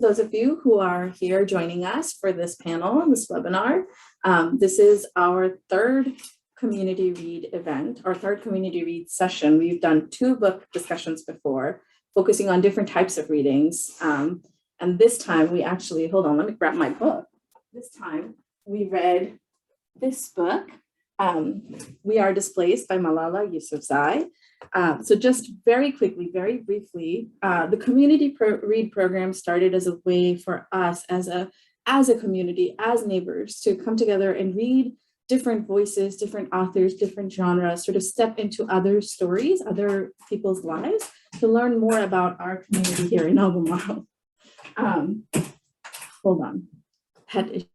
Those of you who are here joining us for this panel, this webinar, this is our third community read event, our third community read session. We've done 2 book discussions before, focusing on different types of readings. And this time we actually, hold on, let me grab my book. This time we read this book, We Are Displaced by Malala Yousafzai. So just very quickly, very briefly, the community read program started as a way for us as a community, as neighbors, to come together and read different voices, different authors, different genres, sort of step into other stories, other people's lives, to learn more about our community here in Albemarle. Hold on, pet issue.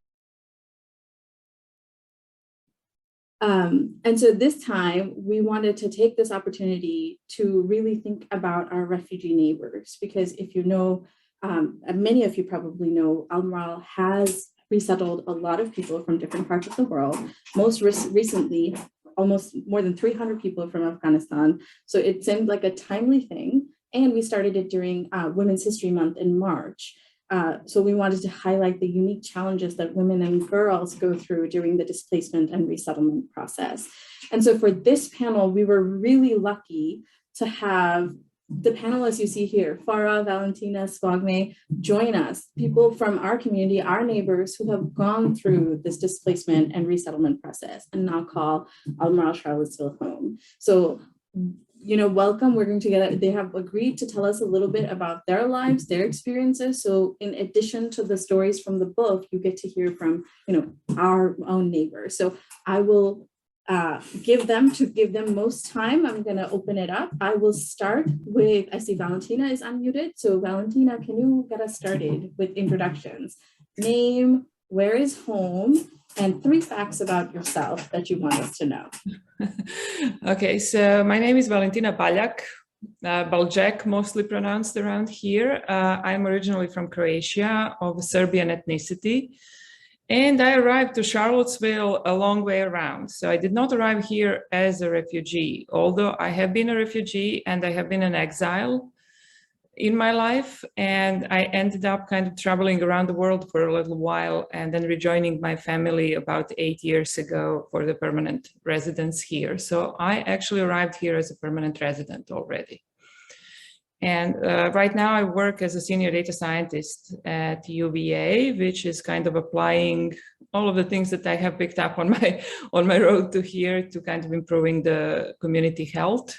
And so this time we wanted to take this opportunity to really think about our refugee neighbors, because if you know, many of you probably know, Albemarle has resettled a lot of people from different parts of the world. Most recently, almost more than 300 people from Afghanistan. So it seemed like a timely thing. And we started it during Women's History Month in March. So we wanted to highlight the unique challenges that women and girls go through during the displacement and resettlement process. And so for this panel, we were really lucky to have the panelists you see here, Farah, Valentina, Spogmay, join us, people from our community, our neighbors who have gone through this displacement and resettlement process and now call Albemarle Charlottesville home. So, you know, welcome. We're going to get, they have agreed to tell us a little bit about their lives, their experiences. So in addition to the stories from the book, you get to hear from, you know, our own neighbors. So I will give them most time. I'm going to open it up. I will start with, I see Valentina is unmuted. So Valentina, can you get us started with introductions? Name, where is home, and 3 facts about yourself that you want us to know. Okay, so my name is Valentina Baljak, mostly pronounced around here. I'm originally from Croatia, of Serbian ethnicity. And I arrived to Charlottesville a long way around. So I did not arrive here as a refugee, although I have been a refugee and I have been in exile in my life. And I ended up kind of traveling around the world for a little while and then rejoining my family about 8 years ago for the permanent residence here. So I actually arrived here as a permanent resident already. And right now I work as a senior data scientist at UVA, which is kind of applying all of the things that I have picked up on my road to here to kind of improving the community health.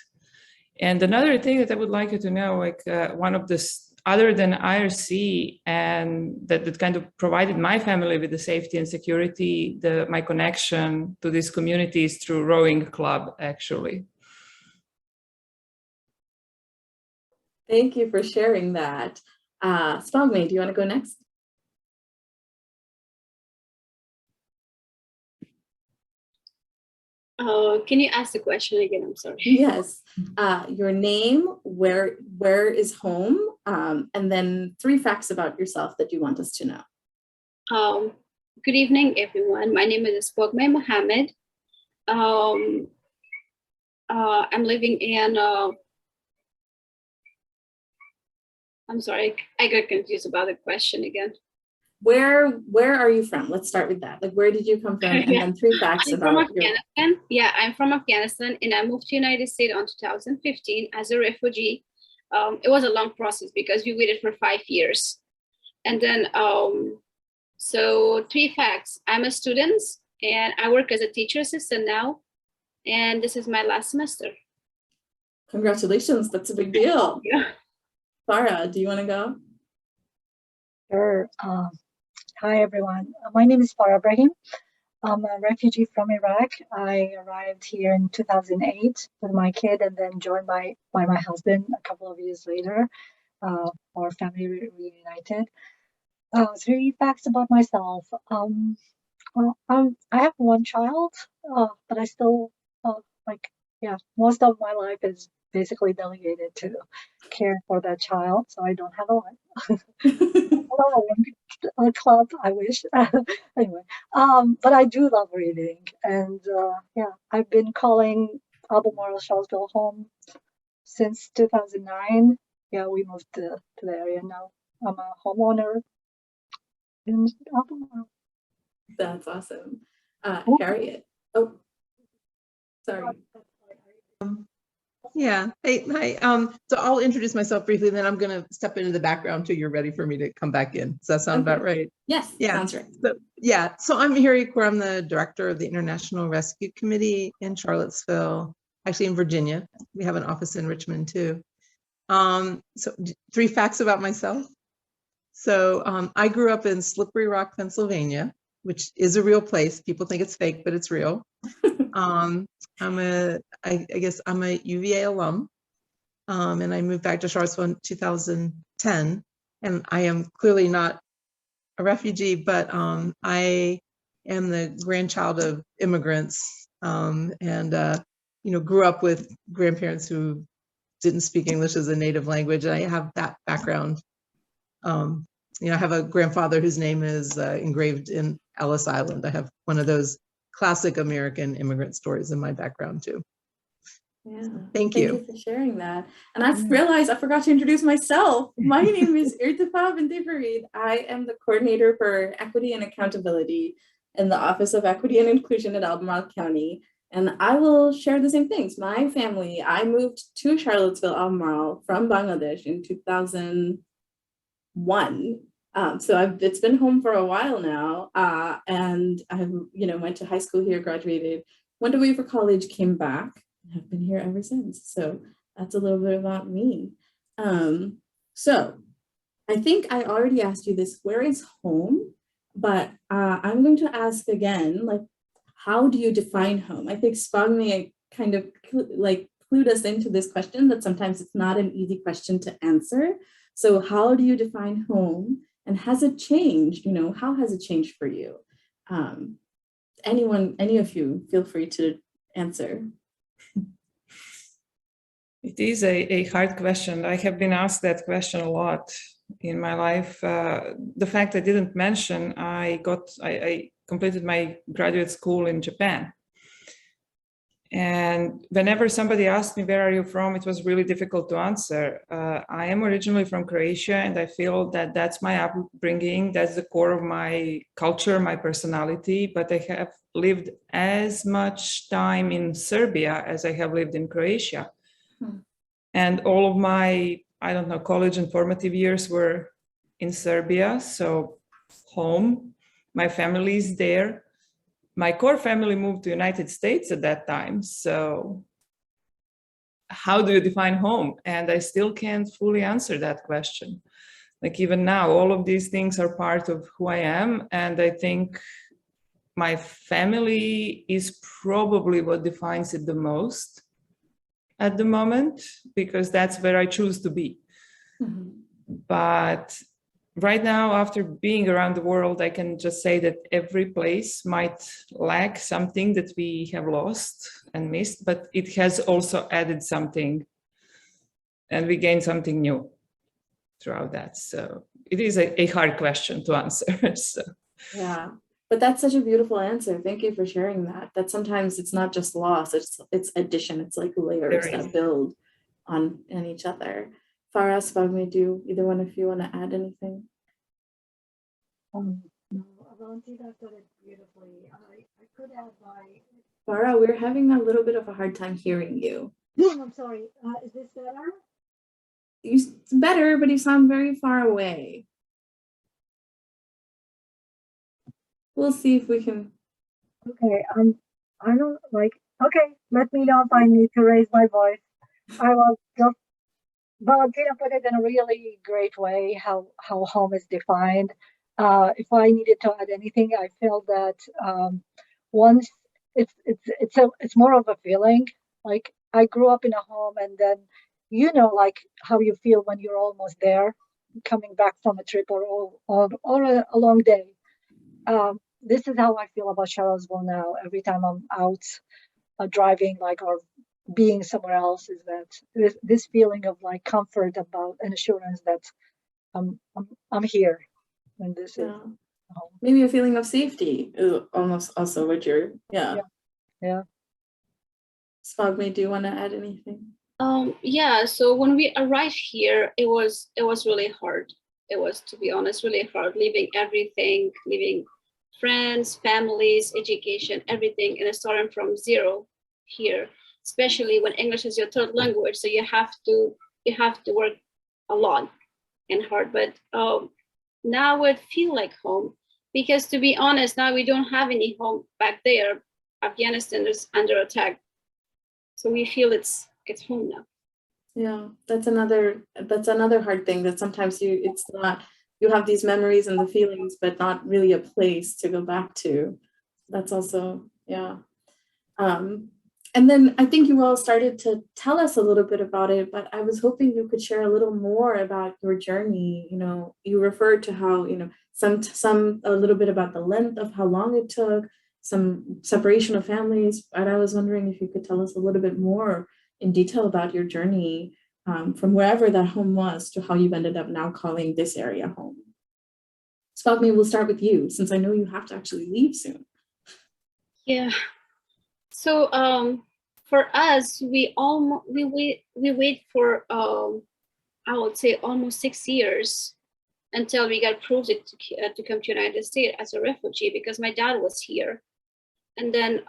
And another thing that I would like you to know, like one of the, other than IRC, and that kind of provided my family with the safety and security, my connection to this community is through rowing club, actually. Thank you for sharing that. Spogmay, do you want to go next? Can you ask the question again? I'm sorry. Yes. Your name, where is home, and then 3 facts about yourself that you want us to know. Good evening, everyone. My name is Spogmay Mohammad. I'm living in I'm sorry, I got confused about the question again. Where are you from? Let's start with that. Like, where did you come from? And then 3 facts about Afghanistan. Yeah, I'm from Afghanistan, and I moved to the United States in 2015 as a refugee. It was a long process because we waited for 5 years. And then, so 3 facts. I'm a student, and I work as a teacher assistant now. And this is my last semester. Congratulations, that's a big deal. Yeah. Farah, do you want to go? Sure. Hi, everyone. My name is Farah Brahim. I'm a refugee from Iraq. I arrived here in 2008 with my kid and then joined by my husband a couple of years later. Our family reunited. 3 facts about myself. Well, I have 1 child, but I still, most of my life is basically delegated to care for that child, so I don't have a life. A club, I wish. Anyway, but I do love reading, and yeah, I've been calling Albemarle Charlottesville home since 2009. Yeah, we moved to the area now I'm a homeowner in Albemarle. That's awesome. Oh. Harriet. Oh, sorry. Yeah. Hey, hi. So I'll introduce myself briefly, then I'm going to step into the background till you're ready for me to come back in. Does that sound about right? Yes, Yeah. sounds right. So, yeah. So I'm Harriet Kuhr. I'm the director of the International Rescue Committee in Charlottesville, actually in Virginia. We have an office in Richmond too. So 3 facts about myself. So I grew up in Slippery Rock, Pennsylvania, which is a real place. People think it's fake, but it's real. I guess I'm a UVA alum, and I moved back to Charlottesville in 2010. And I am clearly not a refugee, but I am the grandchild of immigrants, and grew up with grandparents who didn't speak English as a native language. And I have that background. I have a grandfather whose name is engraved in Ellis Island. I have one of those classic American immigrant stories in my background too. Yeah. Thank you. you. Thank you for sharing that. And I've realized I forgot to introduce myself. My name is Irtifa Binti Farid. I am the coordinator for equity and accountability in the Office of Equity and Inclusion in Albemarle County. And I will share the same things. My family, I moved to Charlottesville, Albemarle from Bangladesh in 2001. So it's been home for a while now, and I went to high school here, graduated, went away for college, came back, and have been here ever since. So that's a little bit about me. So I think I already asked you this, where is home? But I'm going to ask again, like, how do you define home? I think Spogmay kind of clued us into this question that sometimes it's not an easy question to answer. So how do you define home? And has it changed? How has it changed for you? Any of you, feel free to answer. It is a hard question. I have been asked that question a lot in my life. The fact I didn't mention, I completed my graduate school in Japan. And whenever somebody asked me, where are you from? It was really difficult to answer. I am originally from Croatia, and I feel that that's my upbringing. That's the core of my culture, my personality. But I have lived as much time in Serbia as I have lived in Croatia. And all of my, college and formative years were in Serbia. So home, my family is there. My core family moved to the United States at that time. So how do you define home? And I still can't fully answer that question. Like even now, all of these things are part of who I am. And I think my family is probably what defines it the most at the moment, because that's where I choose to be. Mm-hmm. But right now, after being around the world, I can just say that every place might lack something that we have lost and missed, but it has also added something, and we gained something new throughout that. So it is a hard question to answer. So. Yeah, but that's such a beautiful answer. Thank you for sharing that. That sometimes it's not just loss, it's addition. It's like layers that build on each other. Farah, Spogmay, do either one of you want to add anything? No, Valentina said it beautifully. I could add Farah, we're having a little bit of a hard time hearing you. I'm sorry. Is this better? It's better, but you sound very far away. We'll see if we can. Okay. I don't okay, let me know if I need to raise my voice. I was just, Valentina put it in a really great way, how home is defined. If I needed to add anything, I feel that once it's more of a feeling. Like I grew up in a home, and then like how you feel when you're almost there, coming back from a trip or a long day. This is how I feel about Charlottesville now. Every time I'm out driving, or being somewhere else, is that this feeling of comfort about an assurance that I'm here, and this is maybe a feeling of safety is almost also what you're yeah. Spogmay, do you want to add anything? Yeah, so when we arrived here, it was really hard. it was, to be honest, really hard, leaving everything, leaving friends, families, education, everything, and starting from zero here, especially when English is your third language. So you have to work a lot and hard. But now it feel like home, because to be honest, now we don't have any home back there. Afghanistan is under attack, so we feel it's home now. Yeah, that's another hard thing, that sometimes it's not, you have these memories and the feelings, but not really a place to go back to. That's also, yeah. And then I think you all started to tell us a little bit about it, but I was hoping you could share a little more about your journey. You know, you referred to how, you know, a little bit about the length of how long it took, some separation of families. And I was wondering if you could tell us a little bit more in detail about your journey from wherever that home was to how you've ended up now calling this area home. Spogmay, we'll start with you, since I know you have to actually leave soon. Yeah. So for us, we wait for I would say almost 6 years until we got approved to come to United States as a refugee, because my dad was here. And then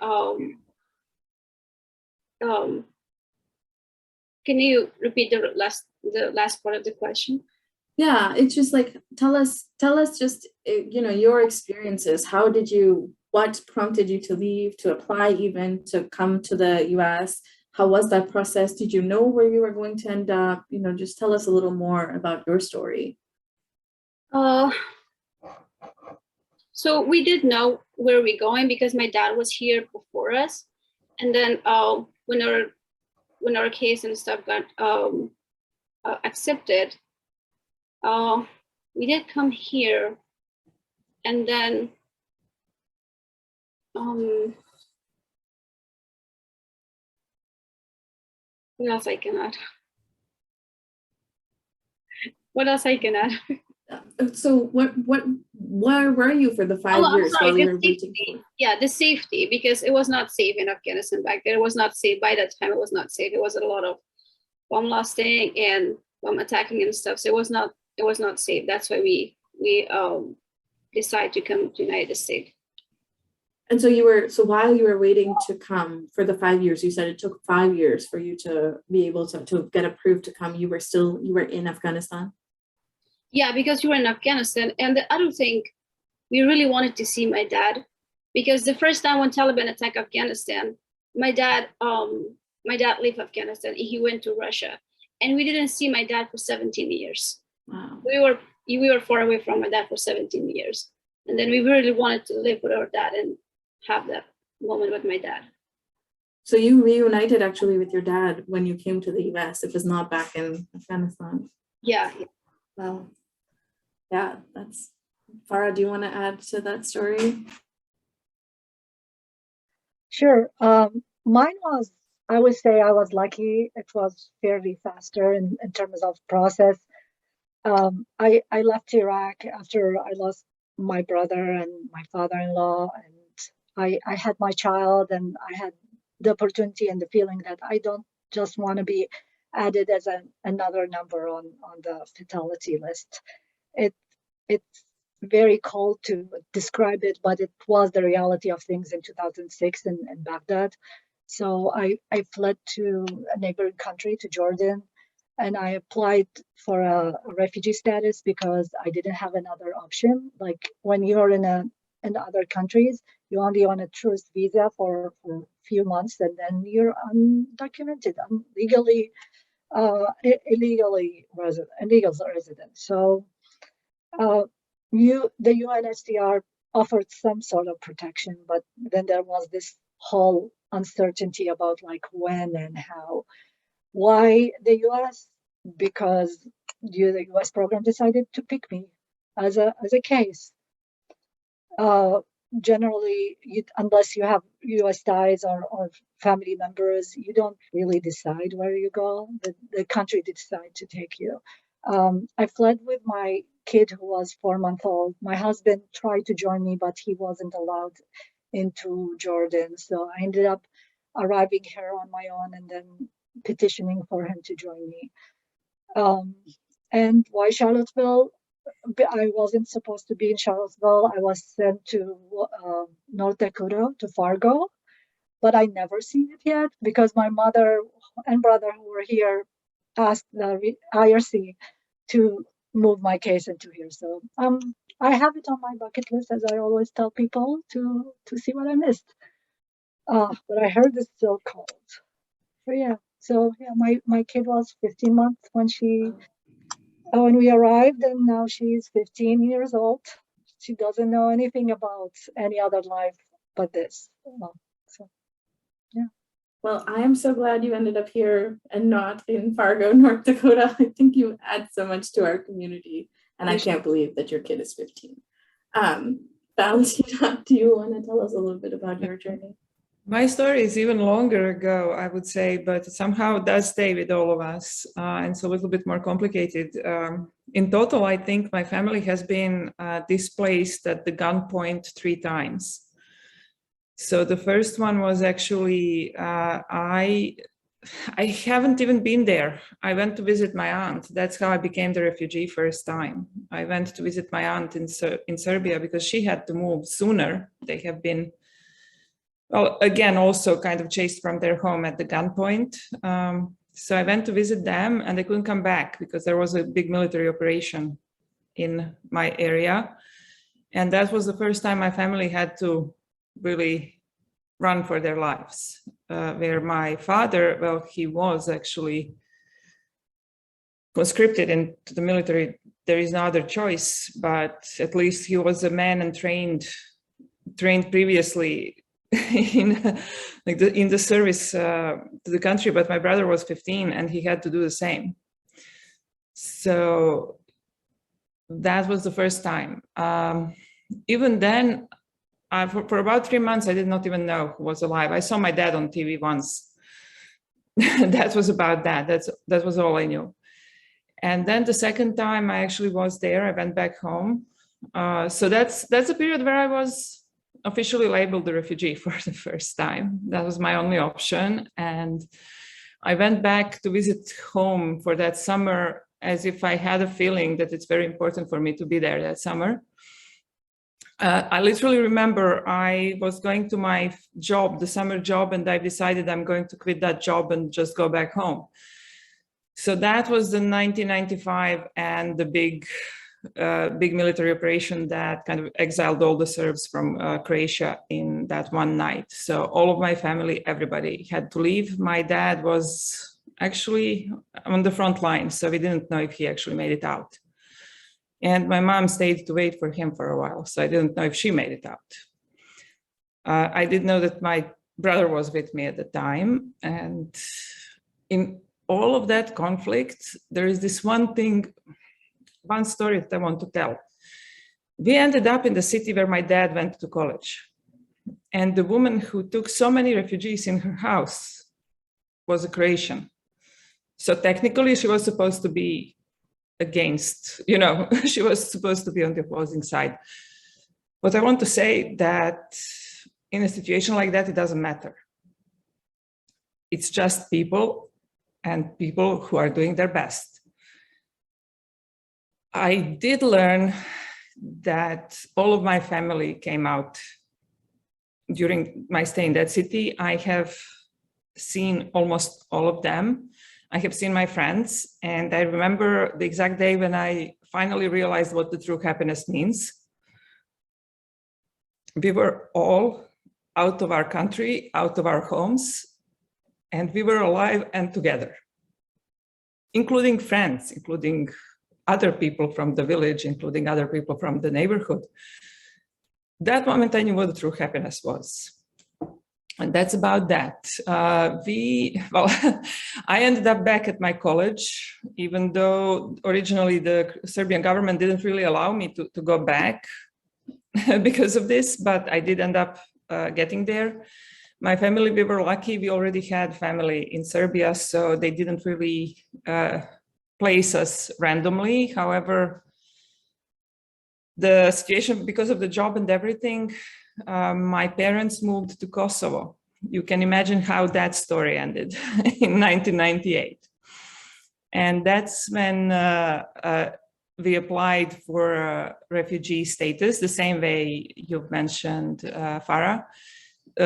can you repeat the last part of the question? Yeah, it's just like, tell us just, you know, your experiences. What prompted you to leave, to apply, even to come to the US? How was that process? Did you know where you were going to end up? You know, just tell us a little more about your story. So we did know where we're going, because my dad was here before us. And then when our case and stuff got accepted, we did come here. And then what else I can add? So where were you for the 5 years while you were waiting? Yeah, the safety, because it was not safe in Afghanistan back there. It was not safe by that time. It was not safe. It was a lot of bomb blasting and bomb attacking and stuff. So it was not safe. That's why we decided to come to the United States. And so while you were waiting to come for the 5 years, you said it took 5 years for you to be able to get approved to come. You were in Afghanistan? Yeah, because you were in Afghanistan. And the other thing, we really wanted to see my dad, because the first time when Taliban attacked Afghanistan, my dad left Afghanistan. He went to Russia, and we didn't see my dad for 17 years. Wow. We were far away from my dad for 17 years. And then we really wanted to live with our dad and have that moment with my dad. So you reunited actually with your dad when you came to the US. It was not back in Afghanistan. Yeah. Wow. Yeah, that's, Farah, do you want to add to that story? Sure. Mine was, I would say I was lucky. It was fairly faster in terms of process. I left Iraq after I lost my brother and my father-in-law, and I had my child, and I had the opportunity and the feeling that I don't just want to be added as another number on the fatality list. It's very cold to describe it, but it was the reality of things in 2006 in Baghdad. So I fled to a neighboring country, to Jordan, and I applied for a refugee status because I didn't have another option. Like when you're in other countries, you only on a tourist visa for a few months, and then you're undocumented, illegal resident. So the UNHCR offered some sort of protection, but then there was this whole uncertainty about like when and how. Why the US? Because the US program decided to pick me as a case. Generally, unless you have US ties or family members, you don't really decide where you go. The country decide to take you. I fled with my kid who was 4 months old. My husband tried to join me, but he wasn't allowed into Jordan. So I ended up arriving here on my own and then petitioning for him to join me. And why Charlottesville? I wasn't supposed to be in Charlottesville. I was sent to North Dakota, to Fargo, but I never seen it yet because my mother and brother who were here asked the IRC to move my case into here. So I have it on my bucket list, as I always tell people, to see what I missed. But I heard it's still cold. But yeah, so yeah, my kid was 15 months when we arrived, and now she's 15 years old. She doesn't know anything about any other life but this. So yeah. Well, I am so glad you ended up here and not in Fargo, North Dakota. I think you add so much to our community, and I can't believe that your kid is 15. Valentina, do you want to tell us a little bit about your journey? My story is even longer ago, I would say, but somehow does stay with all of us, and it's a little bit more complicated. In total, I think my family has been displaced at the gunpoint 3 times. So the first one was actually, I haven't even been there. I went to visit my aunt. That's how I became the refugee first time. I went to visit my aunt in Serbia because she had to move sooner. They have been, well, again, also kind of chased from their home at the gunpoint. So I went to visit them and I couldn't come back because there was a big military operation in my area. And that was the first time my family had to really run for their lives. Where my father, well, he was actually conscripted into the military. There is no other choice, but at least he was a man and trained previously in the service to the country, but my brother was 15 and he had to do the same. So that was the first time. Even then, for about 3 months, I did not even know who was alive. I saw my dad on TV once. That was about that. That was all I knew. And then the second time I actually was there, I went back home. So that's a period where I was officially labeled a refugee for the first time. That was my only option. And I went back to visit home for that summer as if I had a feeling that it's very important for me to be there that summer. I literally remember I was going to my job, the summer job, and I decided I'm going to quit that job and just go back home. So that was the 1995 and the big military operation that kind of exiled all the Serbs from Croatia in that one night. So all of my family, everybody had to leave. My dad was actually on the front line, so we didn't know if he actually made it out. And my mom stayed to wait for him for a while, so I didn't know if she made it out. I did know that my brother was with me at the time. And in all of that conflict, there is this one story that I want to tell. We ended up in the city where my dad went to college. And the woman who took so many refugees in her house was a Croatian. So technically she was supposed to be against, she was supposed to be on the opposing side. But I want to say that in a situation like that, it doesn't matter. It's just people and people who are doing their best. I did learn that all of my family came out during my stay in that city. I have seen almost all of them. I have seen my friends, and I remember the exact day when I finally realized what the true happiness means. We were all out of our country, out of our homes, and we were alive and together, including friends, including other people from the village, including other people from the neighborhood. That moment I knew what the true happiness was. And that's about that. I ended up back at my college, even though originally the Serbian government didn't really allow me to go back because of this, but I did end up getting there. My family, we were lucky, we already had family in Serbia, so they didn't really place us randomly. However, the situation, because of the job and everything, my parents moved to Kosovo. You can imagine how that story ended in 1998. And that's when we applied for refugee status the same way you've mentioned, Farah.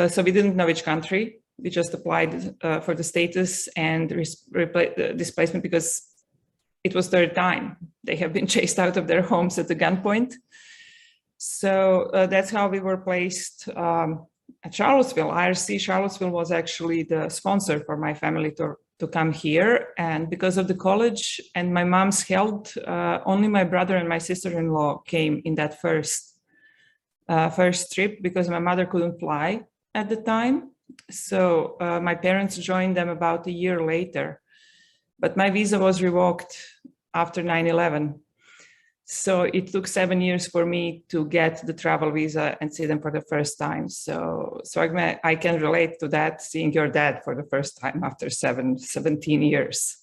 So we didn't know which country. We just applied for the status and displacement because it was their time. They have been chased out of their homes at the gunpoint. So that's how we were placed at Charlottesville. IRC Charlottesville was actually the sponsor for my family to come here. And because of the college and my mom's health, only my brother and my sister-in-law came in that first trip because my mother couldn't fly at the time. So my parents joined them about a year later, but my visa was revoked after 9/11. So it took 7 years for me to get the travel visa and see them for the first time. So I can relate to that, seeing your dad for the first time after 17 years.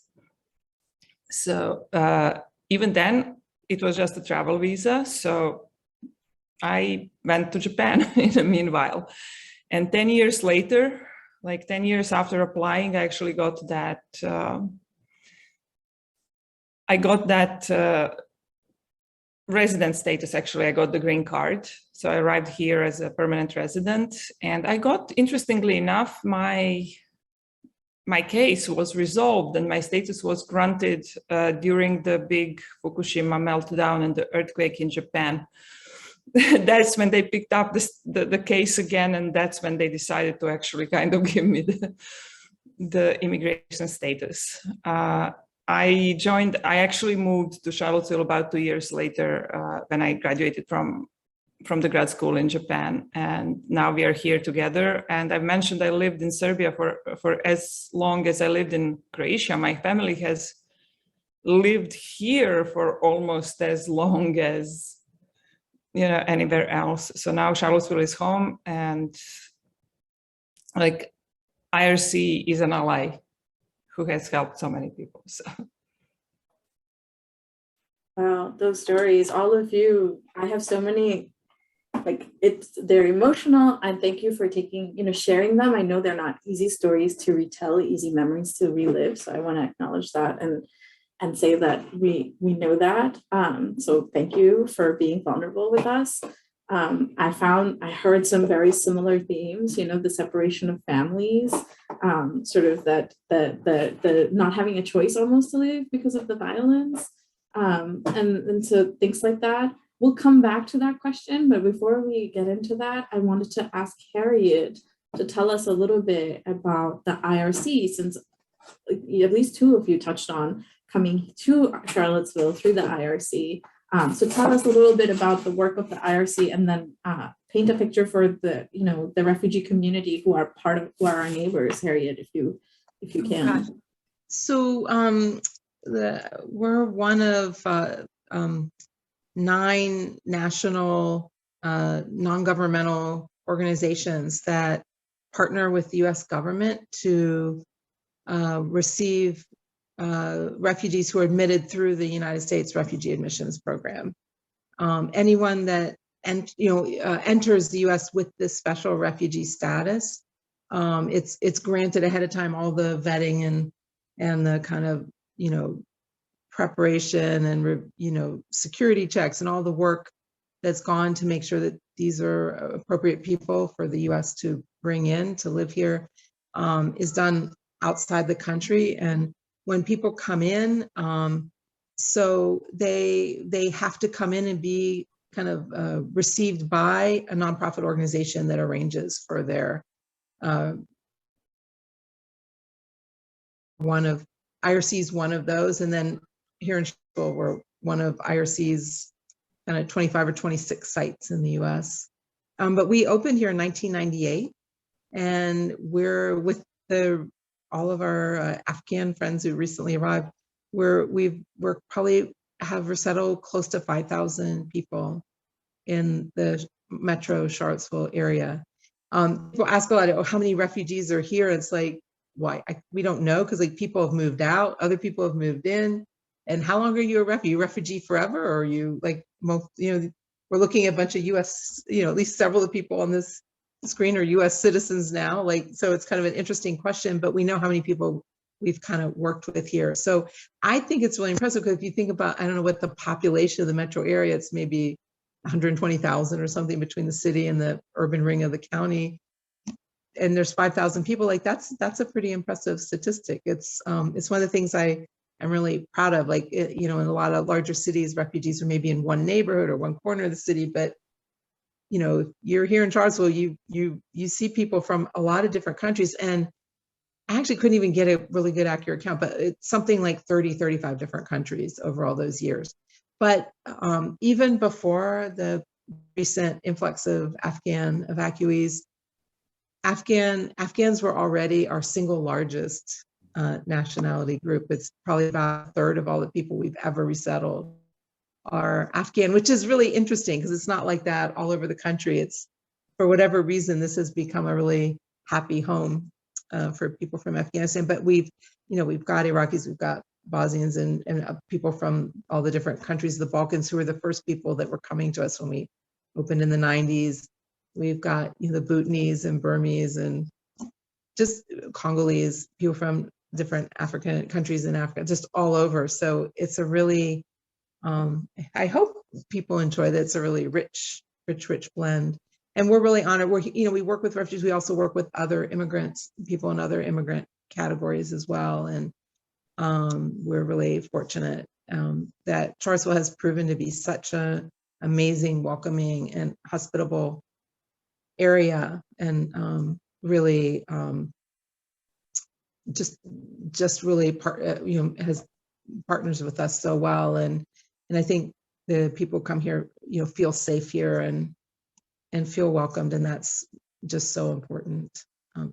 So even then, it was just a travel visa. So I went to Japan in the meanwhile. And 10 years later, like 10 years after applying, I actually got that, resident status. Actually, I got the green card. So I arrived here as a permanent resident. And I got, interestingly enough, my case was resolved and my status was granted during the big Fukushima meltdown and the earthquake in Japan. That's when they picked up the case again, and that's when they decided to actually kind of give me the immigration status. I actually moved to Charlottesville about 2 years later when I graduated from the grad school in Japan, and now we are here together. And I mentioned I lived in Serbia for as long as I lived in Croatia. My family has lived here for almost as long as anywhere else. So now Charlottesville is home, and like IRC is an ally who has helped so many people. So. Wow, those stories, all of you, I have so many, they're emotional, and thank you for sharing them. I know they're not easy stories to retell, easy memories to relive. So I want to acknowledge that and say that we know that. So thank you for being vulnerable with us. I heard some very similar themes, the separation of families, sort of that the not having a choice almost to live because of the violence. And so things like that. We'll come back to that question, but before we get into that, I wanted to ask Harriet to tell us a little bit about the IRC, since at least two of you touched on coming to Charlottesville through the IRC. So tell us a little bit about the work of the IRC, and then paint a picture for the refugee community who are our neighbors. Harriet, if you can. So we're one of 9 national non-governmental organizations that partner with the U.S. government to receive refugees who are admitted through the United States Refugee Admissions Program. Anyone that enters the U.S. with this special refugee status, it's granted ahead of time, all the vetting and the kind of preparation and security checks and all the work that's gone to make sure that these are appropriate people for the U.S. to bring in to live here is done outside the country. And when people come in, so they have to come in and be kind of received by a nonprofit organization that arranges for their IRC is one of those. And then here in Charlottesville, we're one of IRC's kind of 25 or 26 sites in the US. But we opened here in 1998, and we're with all of our Afghan friends who recently arrived. We're probably have resettled close to 5,000 people in the metro Charlottesville area. People ask a lot, how many refugees are here? It's like, why? We don't know, because people have moved out, other people have moved in. And how long are you a refugee? You refugee forever? Or are you we're looking at a bunch of US, at least several of the people on this screen are US citizens now. So it's kind of an interesting question, but we know how many people we've kind of worked with here. So I think it's really impressive because if you think about, I don't know what the population of the metro area, it's maybe 120,000 or something between the city and the urban ring of the county. And there's 5,000 people, like that's a pretty impressive statistic. It's one of the things I'm really proud of. Like, in a lot of larger cities, refugees are maybe in one neighborhood or one corner of the city, but you're here in Charlottesville, you see people from a lot of different countries, and I actually couldn't even get a really good accurate count, but it's something like 30, 35 different countries over all those years. But even before the recent influx of Afghan evacuees, Afghans were already our single largest nationality group. It's probably about a third of all the people we've ever resettled are Afghan, which is really interesting because it's not like that all over the country. It's, for whatever reason, this has become a really happy home for people from Afghanistan. But we've got Iraqis, we've got Bosnians and people from all the different countries of the Balkans who were the first people that were coming to us when we opened in the 90s. We've got the Bhutanese and Burmese and just Congolese, people from different African countries in Africa, just all over. So it's a really, I hope people enjoy that. It's a really rich blend. And we're really honored. We work with refugees. We also work with other immigrants, people in other immigrant categories as well. And we're really fortunate that Charlottesville has proven to be such an amazing, welcoming, and hospitable area, and really just really has partners with us so well, and I think the people come here feel safe here and feel welcomed, and that's just so important.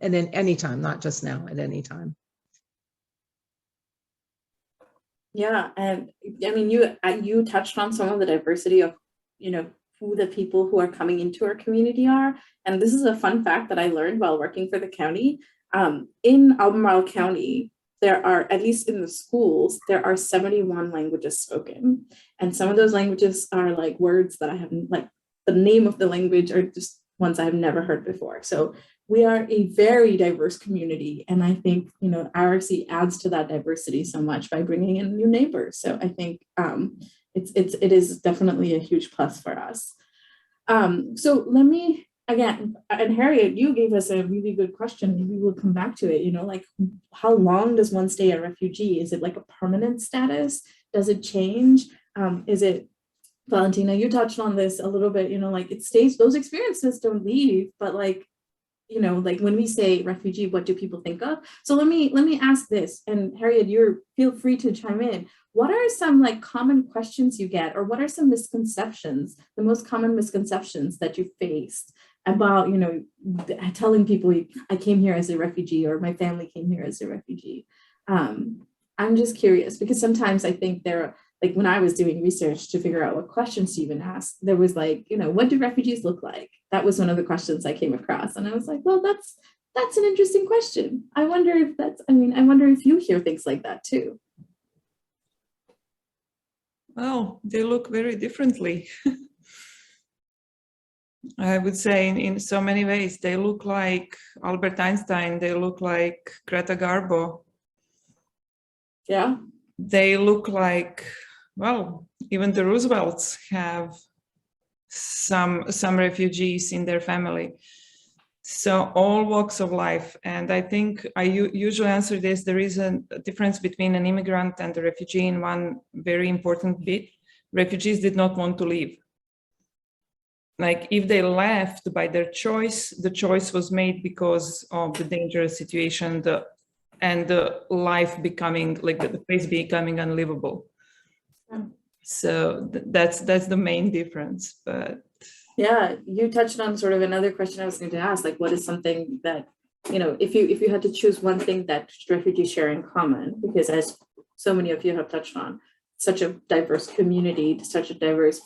And then anytime, not just now, at any time. Yeah, and I mean, you touched on some of the diversity of who the people who are coming into our community are. And this is a fun fact that I learned while working for the county. In Albemarle County, there are, at least in the schools, there are 71 languages spoken. And some of those languages are like words that I haven't, like the name of the language are just ones I've never heard before. So we are a very diverse community. And I think, IRC adds to that diversity so much by bringing in new neighbors. So I think it is definitely a huge plus for us. So let me, again, and Harriet, you gave us a really good question. Maybe we'll come back to it, like how long does one stay a refugee? Is it like a permanent status? Does it change? Is it, Valentina, you touched on this a little bit, like it stays, those experiences don't leave, but like when we say refugee, what do people think of? So let me ask this, and Harriet, feel free to chime in. What are some like common questions you get, or what are some misconceptions, the most common misconceptions that you faced about, telling people I came here as a refugee, or my family came here as a refugee? I'm just curious because sometimes I think like when I was doing research to figure out what questions to even ask, there was like, what do refugees look like? That was one of the questions I came across. And I was like, well, that's an interesting question. I wonder if you hear things like that too. Well, they look very differently. I would say in so many ways, they look like Albert Einstein, they look like Greta Garbo. Yeah. They look like, well, even the Roosevelts have some refugees in their family. So all walks of life. And I think I usually answer this, there is a difference between an immigrant and a refugee in one very important bit. Refugees did not want to leave. Like if they left by their choice, the choice was made because of the dangerous situation and the life becoming, like the place becoming unlivable. So that's the main difference. But yeah, you touched on sort of another question I was going to ask, like what is something that, if you had to choose one thing that refugees share in common, because as so many of you have touched on, such a diverse community, such a diverse,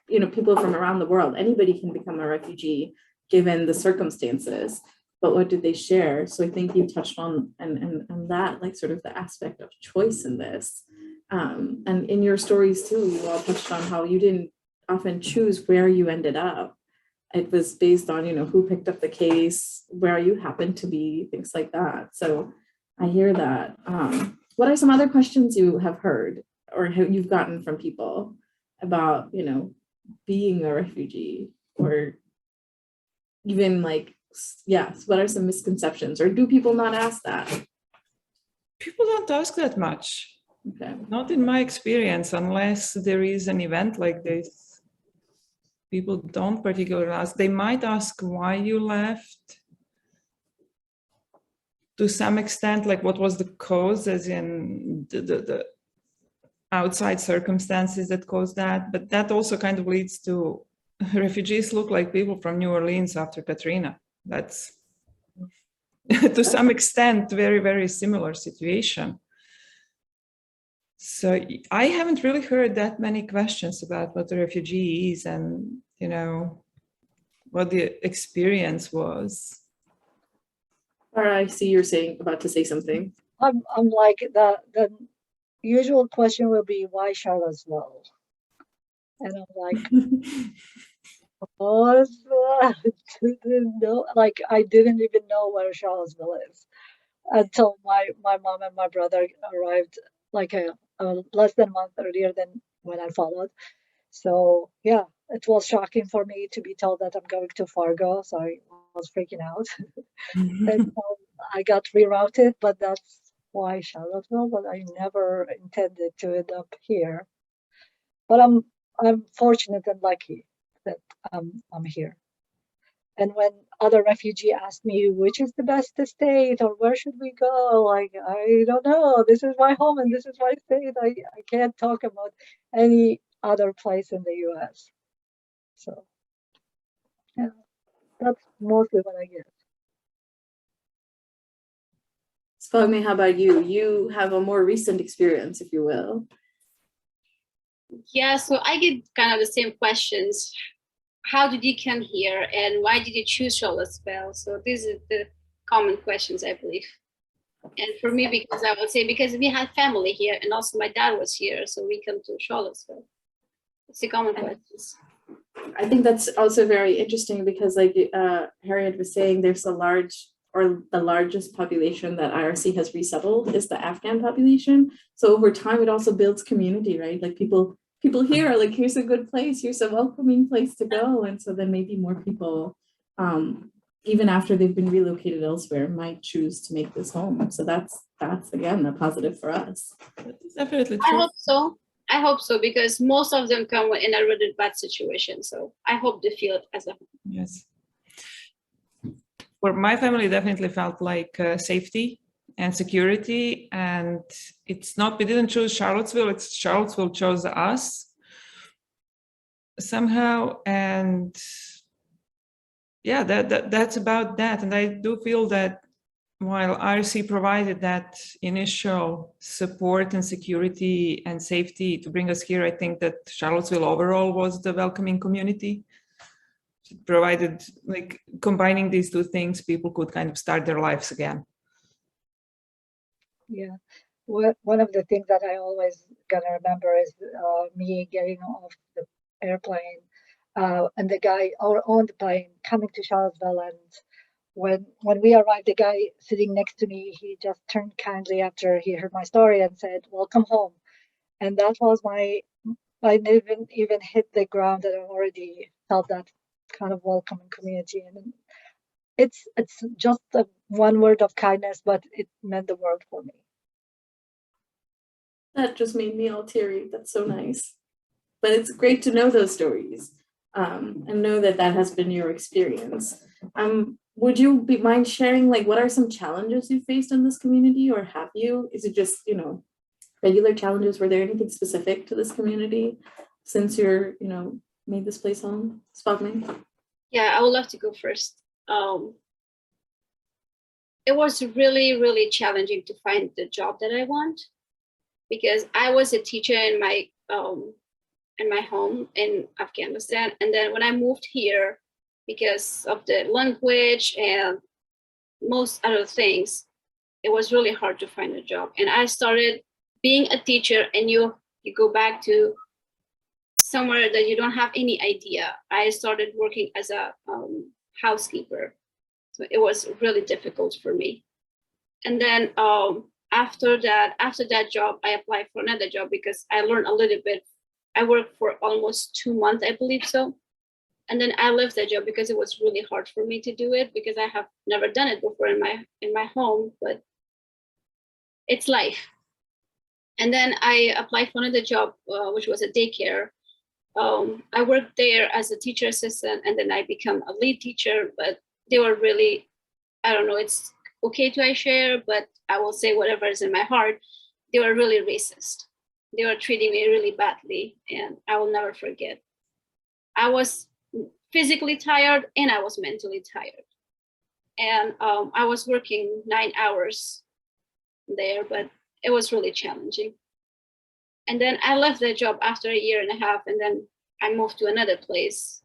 people from around the world, anybody can become a refugee given the circumstances, but what do they share? So I think you touched on and that, like sort of the aspect of choice in this. And in your stories too, you all touched on how you didn't often choose where you ended up. It was based on, who picked up the case, where you happened to be, things like that. So I hear that. What are some other questions you have heard or you've gotten from people about, being a refugee, or even like, yes, what are some misconceptions, or do people not ask that? People don't ask that much. Okay. Not in my experience, unless there is an event like this. People don't particularly ask. They might ask why you left. To some extent, like what was the cause, as in the outside circumstances that caused that. But that also kind of leads to refugees look like people from New Orleans after Katrina. That's to some extent very, very similar situation. So I haven't really heard that many questions about what a refugee is and, what the experience was. Farah, I see you're about to say something. I'm like the usual question will be why Charlottesville? And I'm like, oh, no, like I didn't even know where Charlottesville is until my mom and my brother arrived like less than a month earlier than when I followed. So yeah, it was shocking for me to be told that I'm going to Fargo. So I was freaking out. And I got rerouted, but that's why Charlottesville, but I never intended to end up here. But I'm fortunate and lucky that I'm here. And when other refugee ask me which is the best state or where should we go, like I don't know. This is my home and this is my state. I can't talk about any other place in the US. So yeah, that's mostly what I get. Spogmay, how about you? You have a more recent experience, if you will. Yeah, so I get kind of the same questions. How did you come here and why did you choose Charlottesville? So these are the common questions, I believe. And for me, because I would say, because we had family here and also my dad was here, so we come to Charlottesville. It's the common questions. I think that's also very interesting because like Harriet was saying, there's the largest population that IRC has resettled is the Afghan population. So over time, it also builds community, right? Like people here are like, here's a good place, here's a welcoming place to go. And so then maybe more people, even after they've been relocated elsewhere, might choose to make this home. So that's again, a positive for us. That's definitely true. I hope so, because most of them come in a really bad situation. So I hope they feel it as a home. Yes. For my family, definitely felt like safety and security. And it's not, we didn't choose Charlottesville, it's Charlottesville chose us somehow. And yeah, that's about that. And I do feel that while IRC provided that initial support and security and safety to bring us here, I think that Charlottesville overall was the welcoming community. It provided, like, combining these two things, people could kind of start their lives again. Yeah, one of the things that I always gonna remember is me getting off the airplane and the guy on the plane coming to Charlottesville, and when we arrived, the guy sitting next to me, he just turned kindly after he heard my story and said, "Welcome home." And that was I didn't even hit the ground that I already felt that kind of welcoming community. And it's just one word of kindness, but it meant the world for me. That just made me all teary. That's so nice. But it's great to know those stories and know that has been your experience. Would you mind sharing, like, what are some challenges you faced in this community, or have you? Is it just, regular challenges? Were there anything specific to this community since you're, made this place home? Spogmay? Yeah, I would love to go first. It was really, really challenging to find the job that I want, because I was a teacher in my home in Afghanistan. And then when I moved here, because of the language and most other things, it was really hard to find a job. And I started being a teacher, and you go back to somewhere that you don't have any idea. I started working as a housekeeper. So it was really difficult for me. And then after that job, I applied for another job because I learned a little bit. I worked for almost 2 months, I believe so. And then I left that job because it was really hard for me to do it because I have never done it before in my home, but it's life. And then I applied for another job, which was a daycare. I worked there as a teacher assistant, and then I became a lead teacher, but they were really, I don't know, it's okay to I share, but I will say whatever is in my heart. They were really racist. They were treating me really badly, and I will never forget. I was physically tired and I was mentally tired. And I was working 9 hours there, but it was really challenging. And then I left that job after 1.5 years, and then I moved to another place,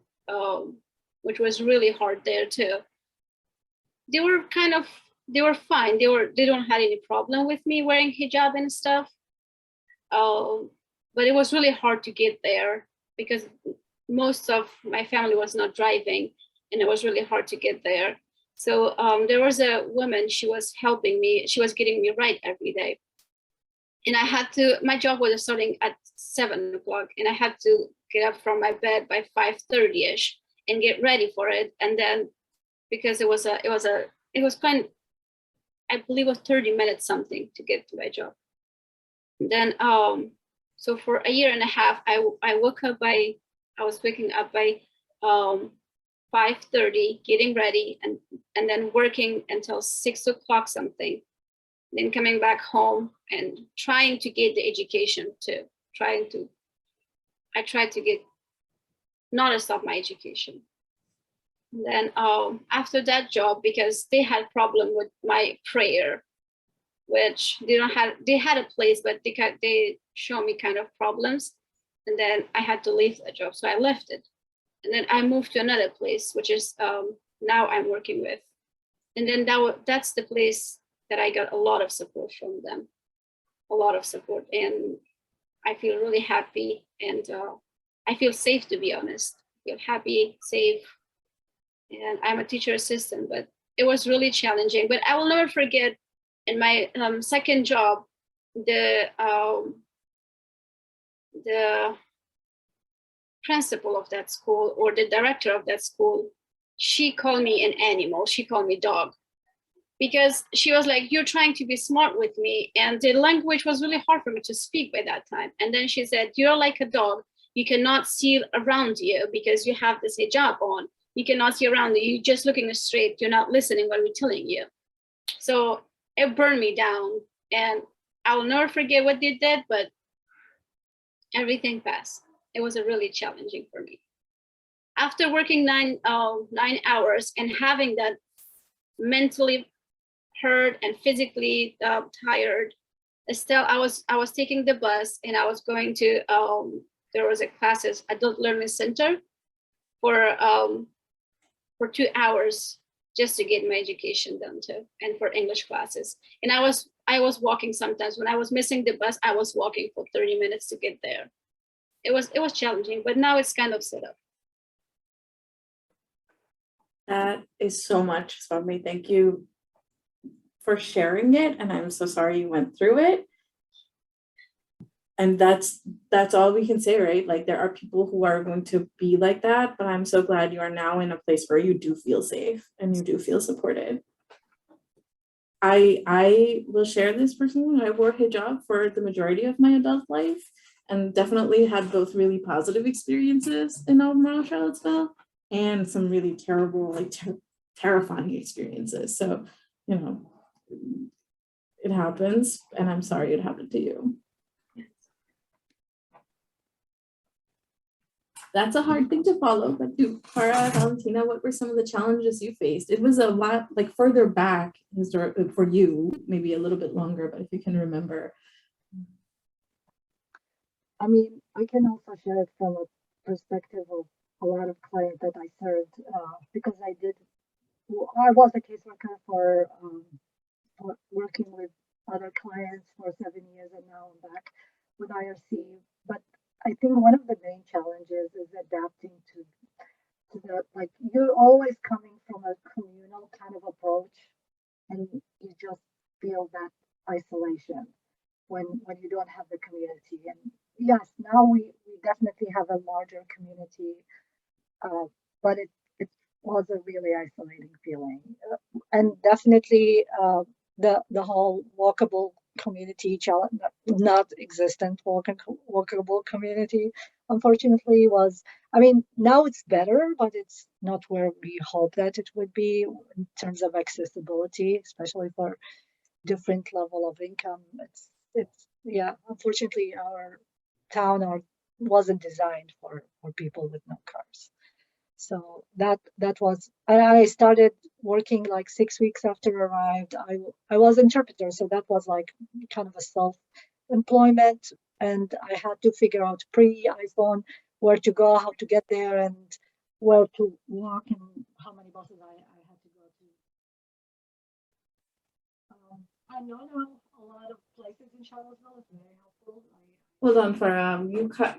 which was really hard there too. They were fine. They don't have any problem with me wearing hijab and stuff. But it was really hard to get there because most of my family was not driving, and it was really hard to get there. So there was a woman, she was helping me. She was getting me right every day. And I had to, my job was starting at 7 o'clock, and I had to get up from my bed by 5:30ish and get ready for it. And then because it was kind of, I believe it was 30 minutes something to get to my job. And then so for 1.5 years, I was waking up by 5:30, getting ready, and then working until 6 o'clock something. Then coming back home and trying to get the education too. I tried to get, not to stop my education. And then after that job, because they had problem with my prayer, which they had a place, but they show me kind of problems. And then I had to leave that job, so I left it. And then I moved to another place, which is now I'm working with. And then that's the place that I got a lot of support from them, a lot of support. And I feel really happy, and I feel safe, to be honest. I feel happy, safe. And I'm a teacher assistant, but it was really challenging. But I will never forget, in my second job, the principal of that school, or the director of that school, she called me an animal. She called me dog, because she was like, you're trying to be smart with me. And the language was really hard for me to speak by that time. And then she said, you're like a dog. You cannot see around you because you have this hijab on. You cannot see around you. You're just looking straight. You're not listening what we're telling you. So it burned me down. And I will never forget what they did, but everything passed. It was really challenging for me. After working 9 hours and having that mentally hurt and physically tired, still I was taking the bus, and I was going to there was a classes, adult learning center, for 2 hours just to get my education done too, and for English classes. And I was walking sometimes. When I was missing the bus, I was walking for 30 minutes to get there. It was challenging, but now it's kind of set up. That is so much, Spogmay. Thank you for sharing it, and I'm so sorry you went through it. And that's all we can say, right? Like, there are people who are going to be like that, but I'm so glad you are now in a place where you do feel safe and you do feel supported. I will share this personally. I wore hijab for the majority of my adult life, and definitely had both really positive experiences in Albemarle, Charlottesville, and some really terrible, like terrifying experiences. So, you know, it happens, and I'm sorry it happened to you. That's a hard thing to follow, but Farah, Valentina, what were some of the challenges you faced? It was a lot, like, further back for you, maybe a little bit longer, but if you can remember. I mean, I can also share it from a perspective of a lot of clients that I served, because I was a caseworker for working with other clients for 7 years, and now I'm back with IRC. But I think one of the main challenges is adapting to the, like, you're always coming from a communal kind of approach, and you just feel that isolation when you don't have the community. And yes, now we definitely have a larger community, but it was a really isolating feeling. And definitely the whole walkable community challenge, not existent walkable community, unfortunately was, I mean, now it's better, but it's not where we hope that it would be in terms of accessibility, especially for different level of income. It's yeah, unfortunately our town wasn't designed for people with no cars. So that was, I started working like 6 weeks after I arrived. I was interpreter, so that was like kind of a self-employment, and I had to figure out pre-iPhone where to go, how to get there, and where to walk, and how many buses I had to go to. I know now a lot of places in Charlottesville. It's very helpful. Hold on, Farah. You cut.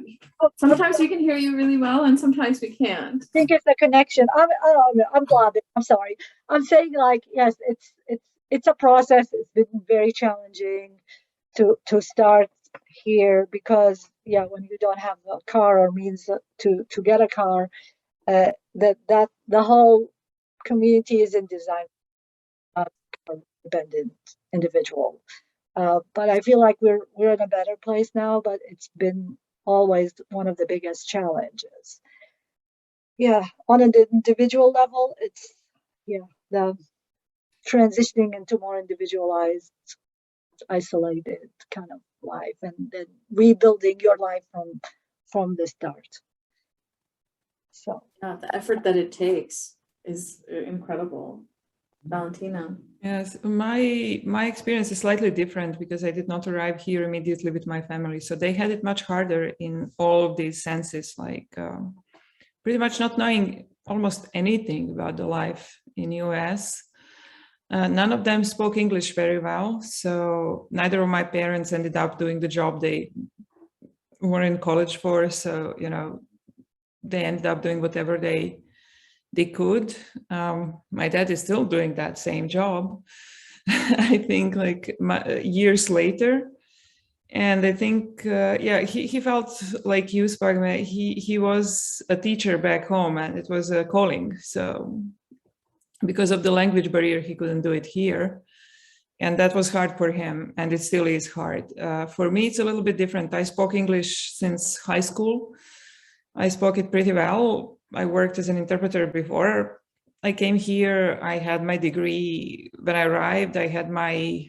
Sometimes we can hear you really well, and sometimes we can't. I think it's the connection. I'm blabbing. I'm sorry. I'm saying, like, yes, it's a process. It's been very challenging to start here because, yeah, when you don't have a car or means to get a car, that the whole community isn't designed for independent individual. But I feel like we're in a better place now, but it's been always one of the biggest challenges. Yeah, on an individual level, it's, yeah, the transitioning into more individualized, isolated kind of life, and then rebuilding your life from the start. So yeah, the effort that it takes is incredible. Valentina. Yes, my experience is slightly different because I did not arrive here immediately with my family. So they had it much harder in all of these senses, like pretty much not knowing almost anything about the life in US. None of them spoke English very well. So neither of my parents ended up doing the job they were in college for. So, you know, they ended up doing whatever they could. My dad is still doing that same job, I think, like years later. And I think, yeah, he felt like you, Spogmay. He was a teacher back home, and it was a calling. So because of the language barrier, he couldn't do it here. And that was hard for him, and it still is hard. For me, it's a little bit different. I spoke English since high school. I spoke it pretty well. I worked as an interpreter before I came here. I had my degree when I arrived. I had my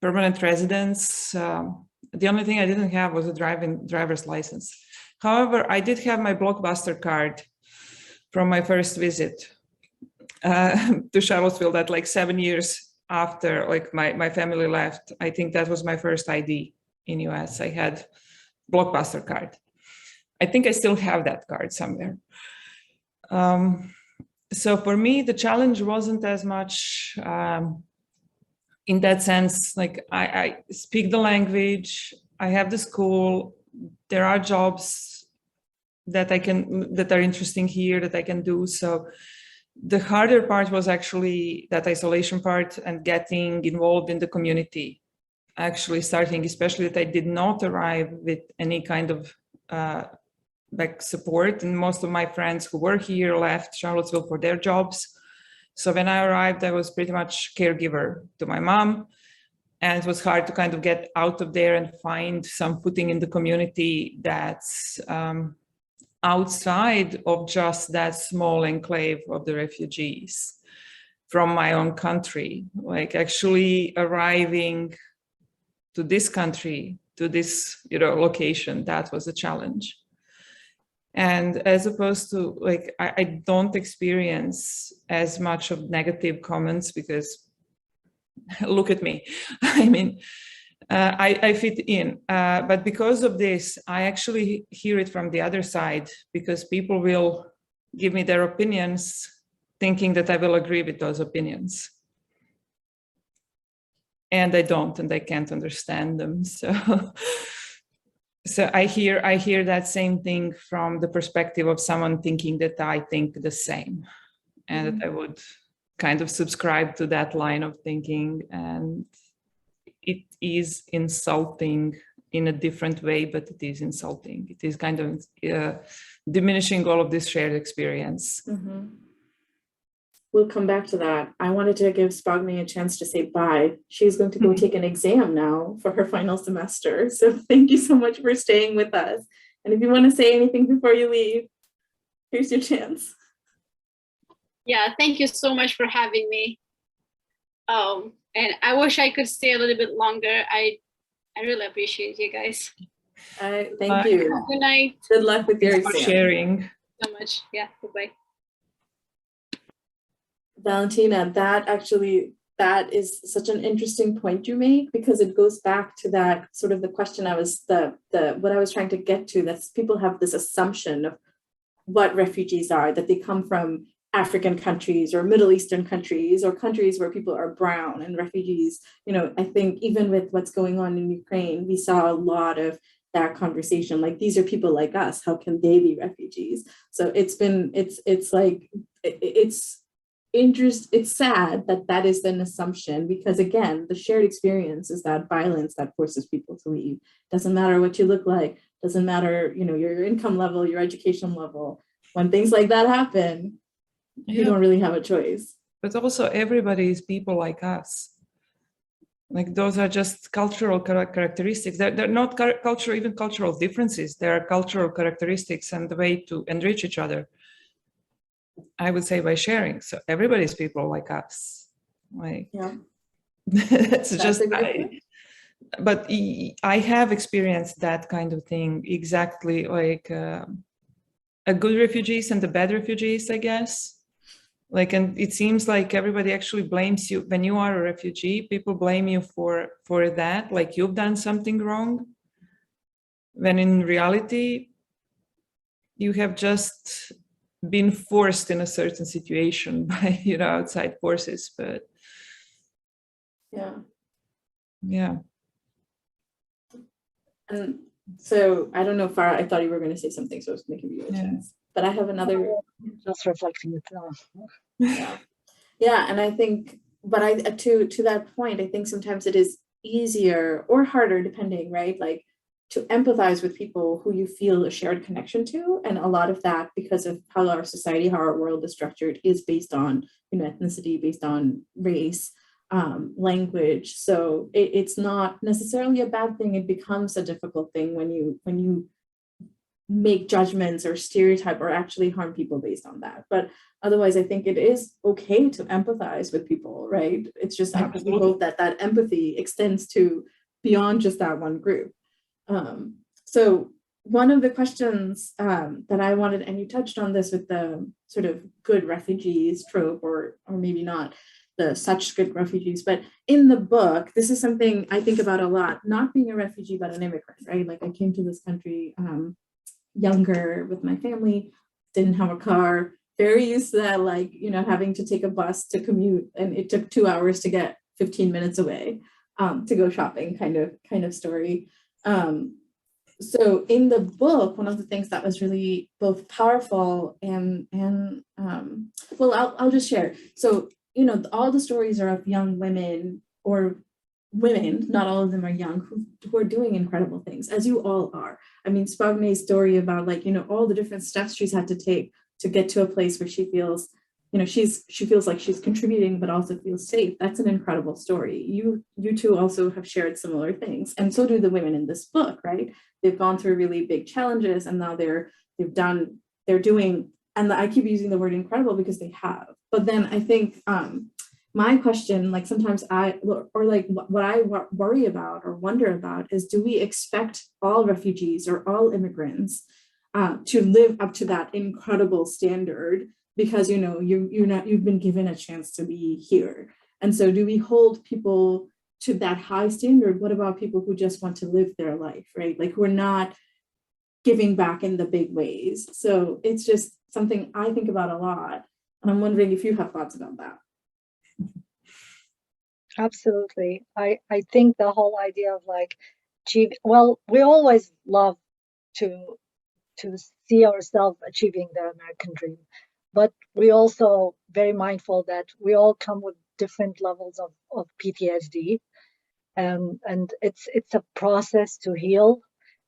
permanent residence. The only thing I didn't have was a driver's license. However, I did have my Blockbuster card from my first visit to Charlottesville. That like 7 years after like my family left. I think that was my first ID in US. I had Blockbuster card. I think I still have that card somewhere. So for me, the challenge wasn't as much in that sense. Like I speak the language, I have the school, there are jobs that are interesting here that I can do. So the harder part was actually that isolation part and getting involved in the community, actually starting, especially that I did not arrive with any kind of back support, and most of my friends who were here left Charlottesville for their jobs. So when I arrived, I was pretty much caregiver to my mom, and it was hard to kind of get out of there and find some footing in the community that's outside of just that small enclave of the refugees from my own country. Like actually arriving to this country, to this, you know, location, that was a challenge. And as opposed to like, I don't experience as much of negative comments because look at me. I mean, I fit in, but because of this, I actually hear it from the other side because people will give me their opinions thinking that I will agree with those opinions. And I don't, and I can't understand them. So I hear that same thing from the perspective of someone thinking that I think the same, and that I would kind of subscribe to that line of thinking. And it is insulting in a different way, but it is insulting. It is kind of diminishing all of this shared experience. Mm-hmm. We'll come back to that. I wanted to give Spogmay a chance to say bye. She's going to go take an exam now for her final semester. So thank you so much for staying with us. And if you want to say anything before you leave, here's your chance. Yeah, thank you so much for having me. And I wish I could stay a little bit longer. I really appreciate you guys. Thank you. Good night. Good luck with your Thanks for exam. sharing. So much. Yeah, bye-bye. Valentina, that is such an interesting point you make, because it goes back to that sort of the question what I was trying to get to, that people have this assumption of what refugees are, that they come from African countries or Middle Eastern countries or countries where people are brown, and refugees, I think even with what's going on in Ukraine, we saw a lot of that conversation, like, these are people like us, how can they be refugees? So it's sad that is an assumption, because again, the shared experience is that violence that forces people to leave. Doesn't matter what you look like, doesn't matter, your income level, your education level. When things like that happen, you don't really have a choice. But also everybody is people like us. Like, those are just cultural characteristics. They're not cultural differences. They are cultural characteristics and the way to enrich each other, I would say, by sharing. So everybody's people like us. Like, yeah. That's just, but I have experienced that kind of thing, exactly, like a good refugees and the bad refugees, I guess. Like, and it seems like everybody actually blames you when you are a refugee. People blame you for that, like you've done something wrong, when in reality you have just been forced in a certain situation by outside forces. But yeah. And so I don't know, Farah, I thought you were going to say something, so I was making you a chance. But I have another. Just reflecting it. Yeah, and I think, but to that point, I think sometimes it is easier or harder, depending, right? Like, to empathize with people who you feel a shared connection to, and a lot of that, because of how our society, how our world is structured, is based on ethnicity, based on race, language. So it's not necessarily a bad thing. It becomes a difficult thing when you make judgments or stereotype or actually harm people based on that. But otherwise, I think it is okay to empathize with people, right? It's just, I hope that empathy extends to beyond just that one group. So one of the questions that I wanted, and you touched on this with the sort of good refugees trope, or maybe not the such good refugees, but in the book, this is something I think about a lot, not being a refugee, but an immigrant, right? Like, I came to this country younger with my family, didn't have a car, very used to that, like, having to take a bus to commute, and it took 2 hours to get 15 minutes away to go shopping, kind of story. So in the book, one of the things that was really both powerful and well, I'll just share. So, all the stories are of young women, or women, not all of them are young, who are doing incredible things, as you all are. I mean, Spogmay's story about, like, all the different steps she's had to take to get to a place where she feels, she feels like she's contributing, but also feels safe. That's an incredible story. You two also have shared similar things, and so do the women in this book, right? They've gone through really big challenges, and now they're doing, and I keep using the word incredible because they have. But then I think my question, like, sometimes what I worry about or wonder about is, do we expect all refugees or all immigrants to live up to that incredible standard because, you've been given a chance to be here? And so do we hold people to that high standard? What about people who just want to live their life, right? Like, who are not giving back in the big ways? So it's just something I think about a lot. And I'm wondering if you have thoughts about that. Absolutely. I think the whole idea of, like, we always love to see ourselves achieving the American dream, but we also very mindful that we all come with different levels of PTSD. and it's a process to heal,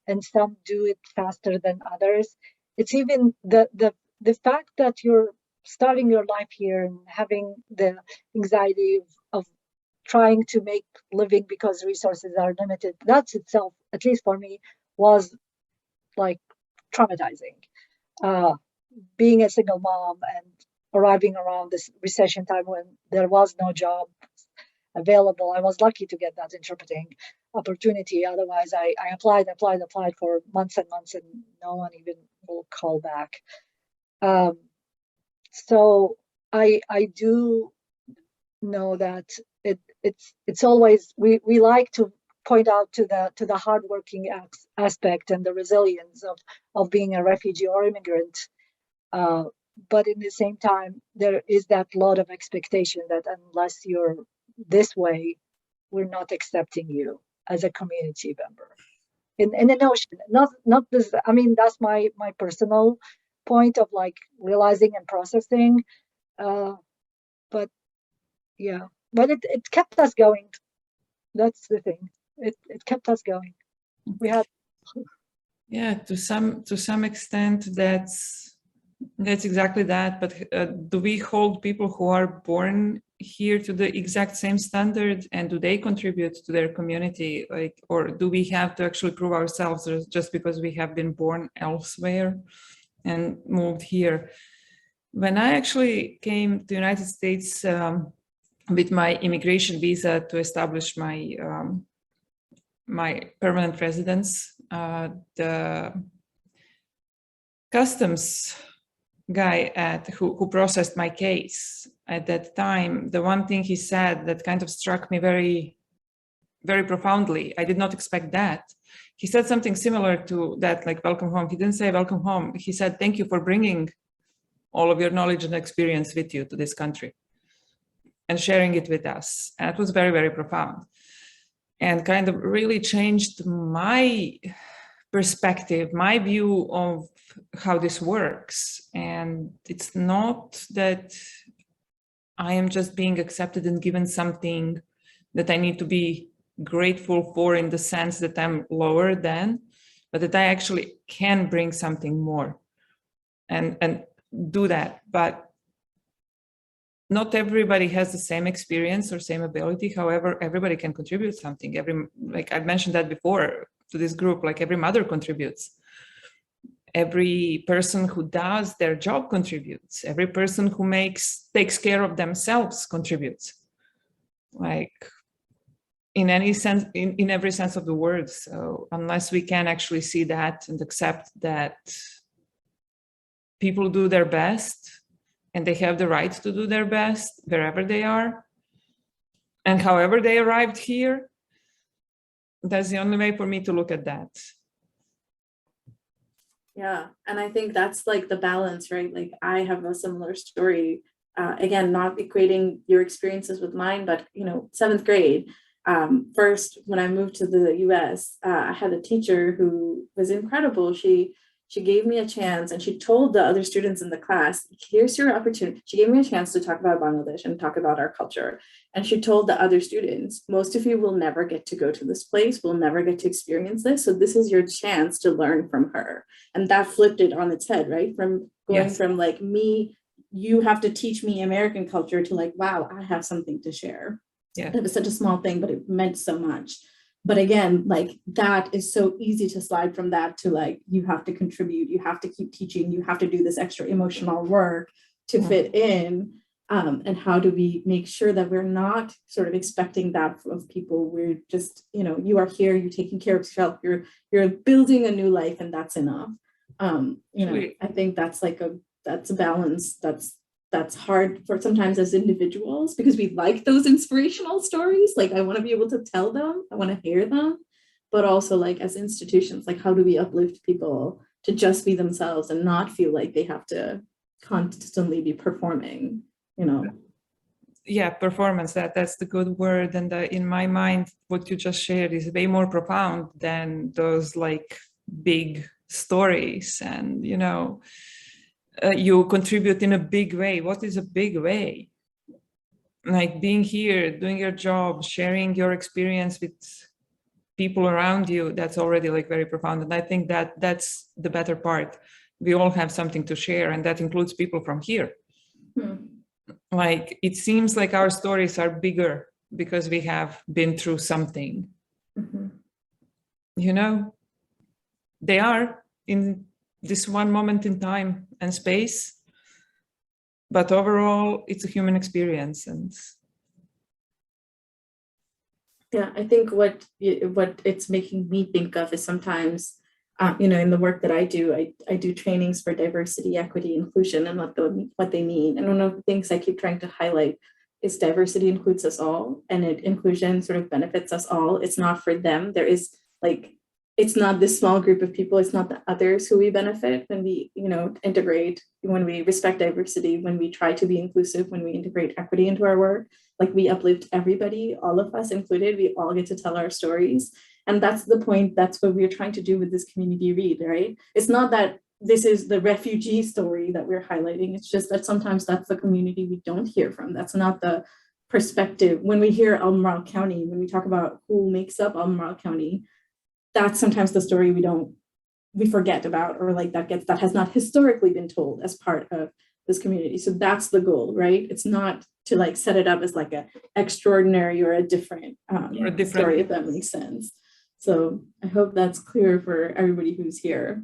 and some do it faster than others. It's even the fact that you're starting your life here and having the anxiety of trying to make living because resources are limited. That's itself, at least for me, was like traumatizing. Being a single mom and arriving around this recession time when there was no job available. I was lucky to get that interpreting opportunity. Otherwise, I applied for months and months, and no one even will call back. So I do know that it's always, we like to point out to the hardworking aspect and the resilience of being a refugee or immigrant. But in the same time, there is that lot of expectation that unless you're this way, we're not accepting you as a community member. In a notion, not this. I mean, that's my personal point of like realizing and processing. But yeah, but it kept us going. That's the thing. It kept us going. We had. Yeah, to some extent, that's exactly that. But do we hold people who are born here to the exact same standard, and do they contribute to their community? Like, or do we have to actually prove ourselves just because we have been born elsewhere and moved here? When I actually came to the United States with my immigration visa to establish my my permanent residence, the customs guy who processed my case at that time, the one thing he said that kind of struck me very, very profoundly, I did not expect that. He said something similar to that, like welcome home. He didn't say welcome home. He said, thank you for bringing all of your knowledge and experience with you to this country and sharing it with us. And it was very, very profound and kind of really changed my perspective, my view of how this works. And it's not that I am just being accepted and given something that I need to be grateful for in the sense that I'm lower than, but that I actually can bring something more and do that. But not everybody has the same experience or same ability. However, everybody can contribute something. Like I've mentioned that before to this group, like every mother contributes. Every person who does their job contributes. Every person who takes care of themselves contributes. Like in any sense, in every sense of the word. So unless we can actually see that and accept that people do their best and they have the right to do their best wherever they are and however they arrived here, that's the only way for me to look at that. Yeah, and I think that's like the balance, right? Like I have a similar story. Again, not equating your experiences with mine, but you know, 7th grade. First, when I moved to the US, I had a teacher who was incredible. She gave me a chance and she told the other students in the class, here's your opportunity. She gave me a chance to talk about Bangladesh and talk about our culture. And she told the other students, most of you will never get to go to this place, will never get to experience this. So this is your chance to learn from her. And that flipped it on its head, right? From going from like me, you have to teach me American culture to like, wow, I have something to share. Yeah. It was such a small thing, but it meant so much. But again, like that is so easy to slide from that to like, you have to contribute, you have to keep teaching, you have to do this extra emotional work to fit in. And how do we make sure that we're not sort of expecting that of people? We're just, you know, you are here, you're taking care of yourself, you're building a new life and that's enough. You know, I think that's like that's a balance that's hard for sometimes as individuals because we like those inspirational stories. Like I want to be able to tell them, I want to hear them, but also like as institutions, like how do we uplift people to just be themselves and not feel like they have to constantly be performing, you know? Yeah, performance, that's the good word. And in my mind, what you just shared is way more profound than those like big stories and, you know, you contribute in a big way. What is a big way? like being here, doing your job, sharing your experience with people around you, that's already like very profound. And I think that that's the better part. We all have something to share, and that includes people from here. Like, it seems like our stories are bigger because we have been through something. You know, they are in this one moment in time and space, but overall it's a human experience. And yeah, I think what it's making me think of is sometimes, you know, in the work that I do trainings for diversity, equity, inclusion, and what they mean. And one of the things I keep trying to highlight is diversity includes us all, and inclusion sort of benefits us all. It's not for them. There is like, it's not this small group of people. It's not the others who we benefit when we, you know, integrate, when we respect diversity, when we try to be inclusive, when we integrate equity into our work. Like, we uplift everybody, all of us included. We all get to tell our stories. And that's the point. That's what we're trying to do with this community read, right? It's not that this is the refugee story that we're highlighting. It's just that sometimes that's the community we don't hear from. That's not the perspective. When we hear Albemarle County, when we talk about who makes up Albemarle County, that's sometimes the story we forget about, or like that has not historically been told as part of this community. So that's the goal, right? It's not to like set it up as like a extraordinary or a different story, if that makes sense. So I hope that's clear for everybody who's here.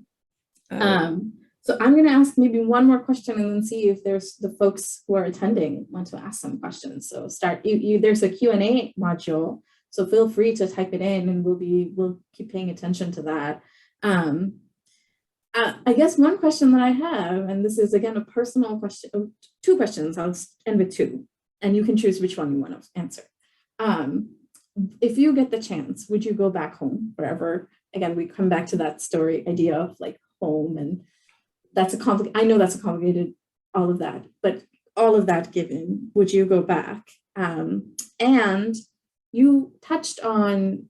So I'm going to ask maybe one more question and then see if there's the folks who are attending want to ask some questions. So there's a Q&A module, so feel free to type it in, and we'll keep paying attention to that. I guess one question that I have, and this is again a personal question, two questions, I'll end with two, and you can choose which one you want to answer. If you get the chance, would you go back home, wherever? Again, we come back to that story idea of like home, and that's I know that's a complicated, all of that, but all of that given, would you go back? And you touched on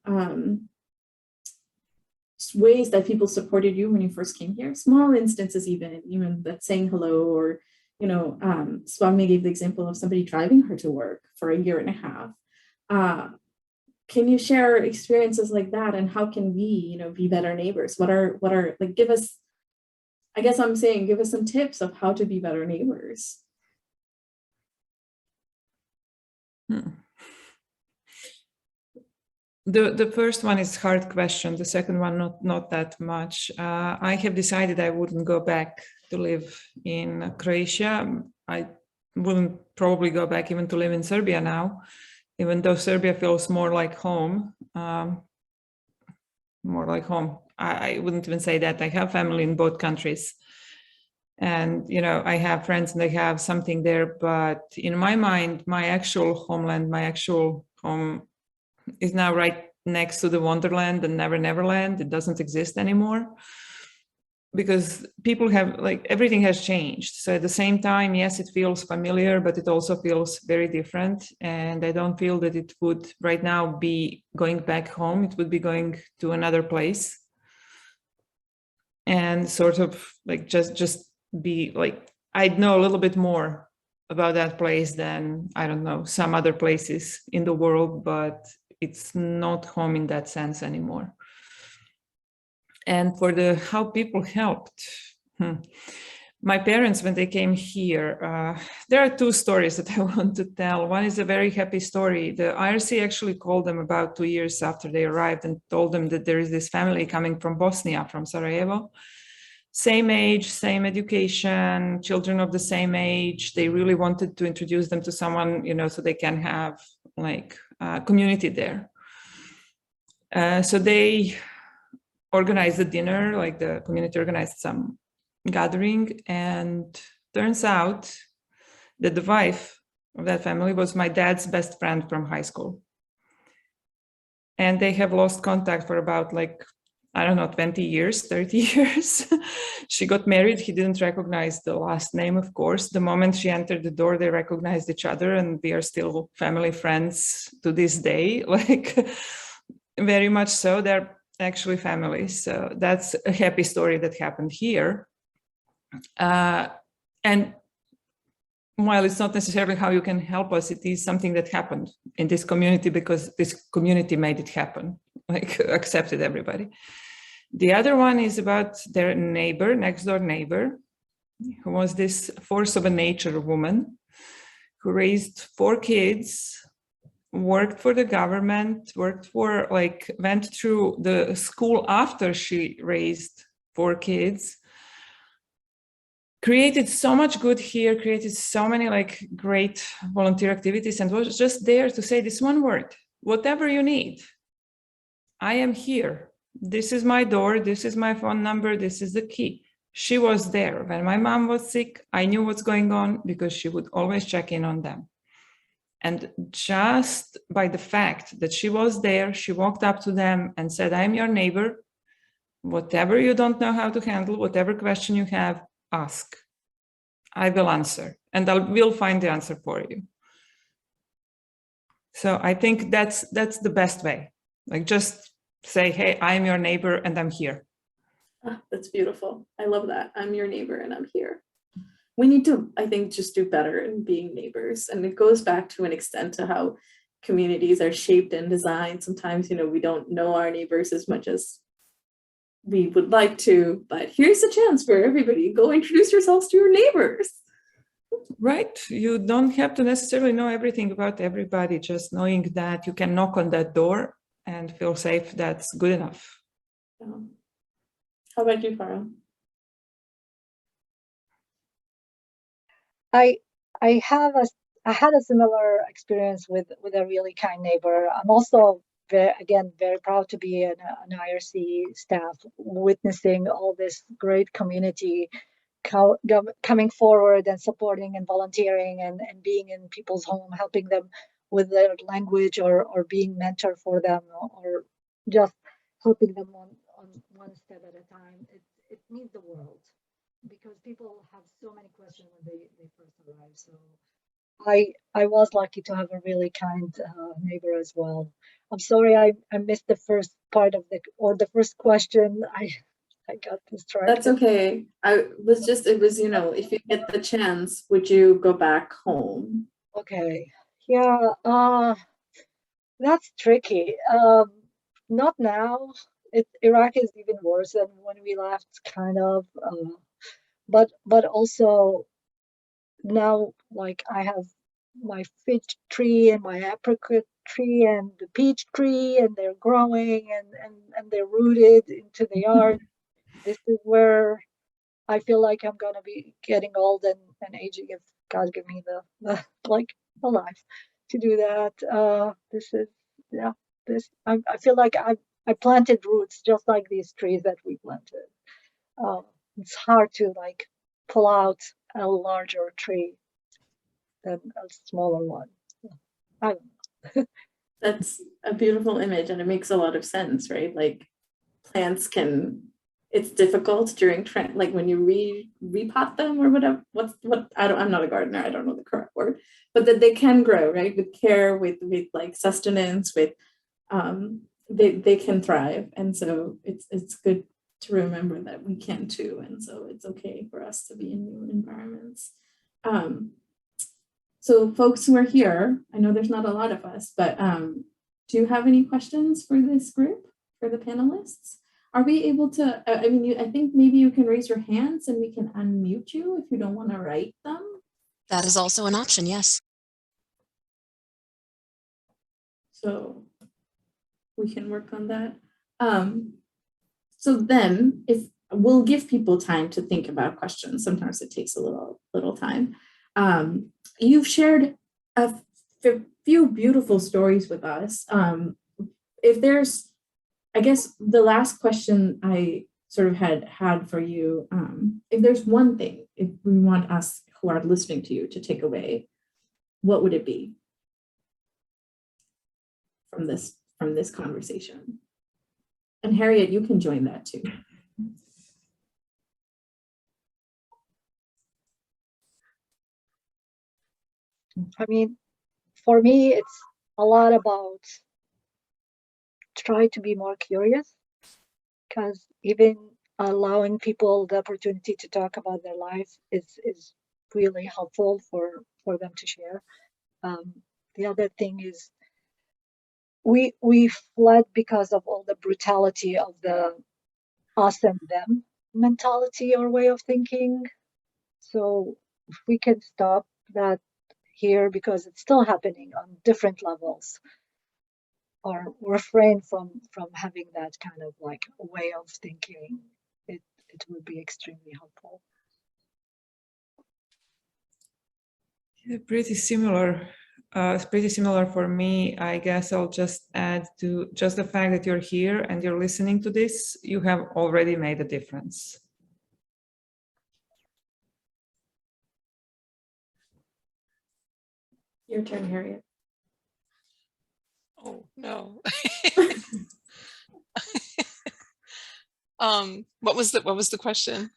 ways that people supported you when you first came here, small instances, even that saying hello, or, you know, Spogmay gave the example of somebody driving her to work for 1.5 years. Can you share experiences like that, and how can we, you know, be better neighbors? What are like, give us, I guess I'm saying, give us some tips of how to be better neighbors. The first one is a hard question. The second one, not that much. I have decided I wouldn't go back to live in Croatia. I wouldn't probably go back even to live in Serbia now, even though Serbia feels more like home. More like home. I wouldn't even say that. I have family in both countries. And, you know, I have friends and I have something there. But in my mind, my actual homeland, my actual home is now right next to the Wonderland and Never Neverland. It doesn't exist anymore because people have, like, everything has changed. So at the same time, yes, it feels familiar, but it also feels very different. And I don't feel that it would right now be going back home. It would be going to another place and sort of like just be like, I'd know a little bit more about that place than, I don't know, some other places in the world, but it's not home in that sense anymore. And for how people helped, my parents, when they came here, there are two stories that I want to tell. One is a very happy story. The IRC actually called them about 2 years after they arrived and told them that there is this family coming from Bosnia, from Sarajevo. Same age, same education, children of the same age. They really wanted to introduce them to someone, you know, so they can have like a community there. So they organized a dinner, like the community organized some gathering, and turns out that the wife of that family was my dad's best friend from high school. And they have lost contact for about, like, I don't know, 20 years, 30 years. She got married. He didn't recognize the last name, of course. The moment she entered the door, they recognized each other, and we are still family friends to this day, like very much so. They're actually family. So that's a happy story that happened here. And while it's not necessarily how you can help us, it is something that happened in this community because this community made it happen, like accepted everybody. The other one is about their neighbor, next door neighbor, who was this force of a nature woman who raised 4 kids, worked for the government, went through the school after she raised 4 kids, created so much good here, created so many great volunteer activities, and was just there to say this one word: whatever you need, I am here. This is my door, this is my phone number, this is the key. She was there. When my mom was sick, I knew what's going on because she would always check in on them. And just by the fact that she was there, she walked up to them and said, I'm your neighbor. Whatever you don't know how to handle, whatever question you have, ask. I will answer, and we'll find the answer for you. So I think that's the best way. Just say, hey, I'm your neighbor and I'm here. Ah, that's beautiful. I love that. I'm your neighbor and I'm here. We need to, I think, just do better in being neighbors. And it goes back to an extent to how communities are shaped and designed. Sometimes, we don't know our neighbors as much as we would like to, but here's a chance for everybody. Go introduce yourselves to your neighbors. Right. You don't have to necessarily know everything about everybody. Just knowing that you can knock on that door and feel safe, that's good enough. How about you, Farah? I had a similar experience with a really kind neighbor. I'm also very proud to be an IRC staff, witnessing all this great community coming forward and supporting and volunteering and being in people's home, helping them with their language or being mentor for them, or just helping them on one step at a time. It means the world, because people have so many questions when they first arrive. So I was lucky to have a really kind neighbor as well. I'm sorry I missed the first part of the first question. I got distracted. That's okay. It was, if you get the chance, would you go back home? Okay. Yeah, that's tricky. Not now. Iraq is even worse than when we left, kind of. But also now, I have my fig tree and my apricot tree and the peach tree, and they're growing and they're rooted into the yard. This is where I feel like I'm gonna be getting old and aging if God give me the life to do that. I feel like I planted roots just like these trees that we planted. It's hard to pull out a larger tree than a smaller one. I don't know. That's a beautiful image, and it makes a lot of sense, right? Plants it's difficult during when you repot them or whatever. I'm not a gardener. I don't know the correct word, but that they can grow, right? With care, with sustenance, with they can thrive, and so it's good to remember that we can too, and so it's okay for us to be in new environments. So folks who are here, I know there's not a lot of us, but do you have any questions for this group, for the panelists? Are we able to, I think maybe you can raise your hands and we can unmute you if you don't want to write them. That is also an option, yes. So we can work on that. So then we'll give people time to think about questions. Sometimes it takes a little time. You've shared a few beautiful stories with us. If there's, I guess the last question I sort of had for you, if there's one thing, if we want us who are listening to you to take away, what would it be from this conversation? And Harriet, you can join that too. I mean, for me, it's a lot about try to be more curious, because even allowing people the opportunity to talk about their life is really helpful for them to share. The other thing is we fled because of all the brutality of the us and them mentality or way of thinking. So if we can stop that here, because it's still happening on different levels, or refrain from having that kind of like way of thinking, it would be extremely helpful. Yeah, pretty similar. It's pretty similar for me. I guess I'll just add to just the fact that you're here and you're listening to this, you have already made a difference. Your turn, Harriet. Oh, no. What was the question?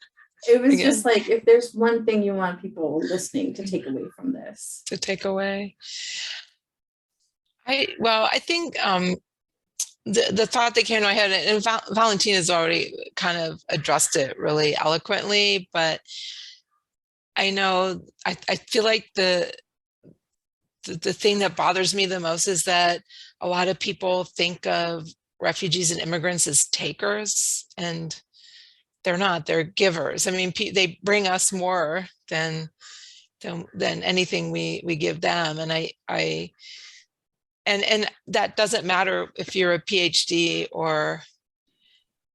It was Again? just like, if there's one thing you want people listening to take away from this. To take away? I think the thought that came to my head, and Valentina's already kind of addressed it really eloquently, but I know I feel like the thing that bothers me the most is that a lot of people think of refugees and immigrants as takers, and they're not. They're givers. I mean, they bring us more than anything we give them, and that doesn't matter if you're a PhD or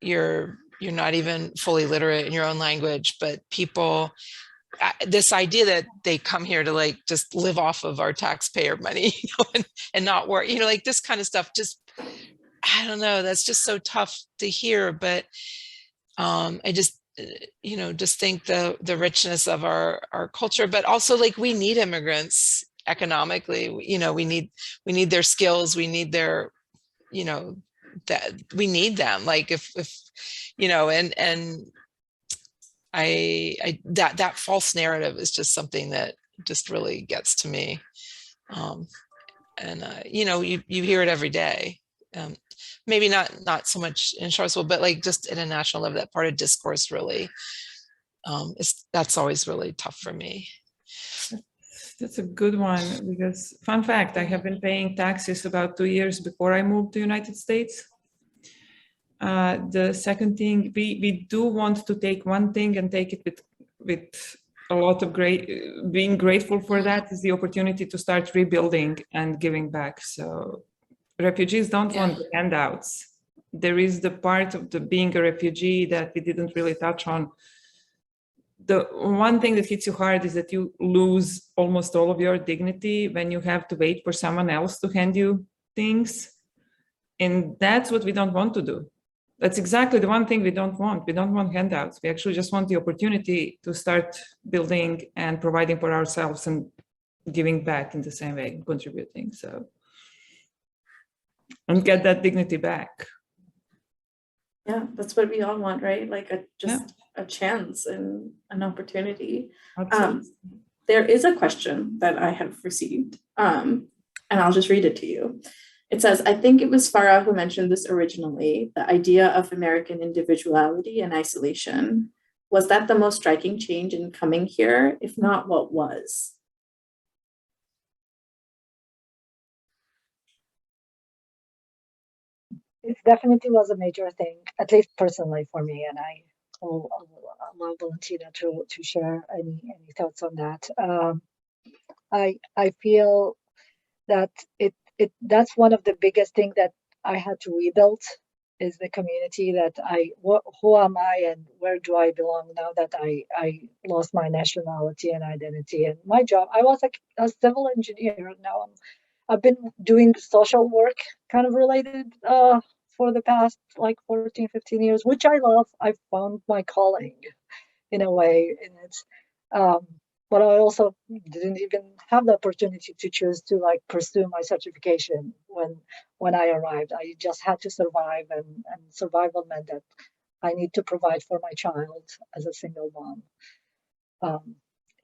you're not even fully literate in your own language, but people. This idea that they come here to like just live off of our taxpayer money, you know, and not work, you know, like this kind of stuff, just, I don't know, that's just so tough to hear. But I just, you know, just think the richness of our culture, but also like we need immigrants economically, you know, we need their skills, we need their, you know, that we need them, like if you know, and that false narrative is just something that just really gets to me. You know, you hear it every day. Maybe not so much in Charlottesville, but like just at a national level, that part of discourse really, that's always really tough for me. That's a good one, because fun fact, I have been paying taxes about 2 years before I moved to the United States. The second thing, we do want to take one thing and take it with a lot of being grateful for that, is the opportunity to start rebuilding and giving back. So refugees don't want the handouts. There is the part of being a refugee that we didn't really touch on. The one thing that hits you hard is that you lose almost all of your dignity when you have to wait for someone else to hand you things. And that's what we don't want to do. That's exactly the one thing we don't want. We don't want handouts. We actually just want the opportunity to start building and providing for ourselves and giving back in the same way, contributing. So, and get that dignity back. Yeah, that's what we all want, right? Like a chance and an opportunity. There is a question that I have received, and I'll just read it to you. It says, I think it was Farah who mentioned this originally, the idea of American individuality and isolation. Was that the most striking change in coming here? If not, what was? It definitely was a major thing, at least personally for me, and I will allow Valentina to share any thoughts on that. I feel that that's one of the biggest things that I had to rebuild, is the community that who am I and where do I belong now that I lost my nationality and identity and my job. I was a civil engineer. Now I've been doing social work kind of related for the past like 14, 15 years, which I love. I found my calling in a way in it. But I also didn't even have the opportunity to choose to like pursue my certification when I arrived. I just had to survive, and survival meant that I need to provide for my child as a single mom.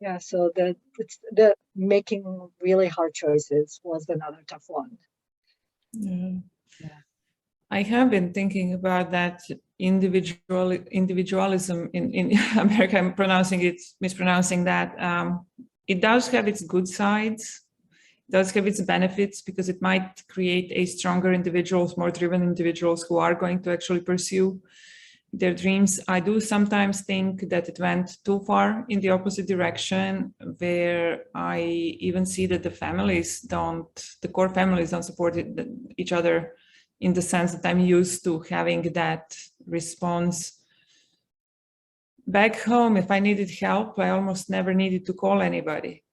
Yeah, so the making really hard choices was another tough one. Yeah. I have been thinking about that. individualism in America, I'm mispronouncing that. It does have its good sides, does have its benefits, because it might create a stronger individuals, more driven individuals who are going to actually pursue their dreams. I do sometimes think that it went too far in the opposite direction, where I even see that the core families don't support each other, in the sense that I'm used to having that response. Back home, if I needed help, I almost never needed to call anybody.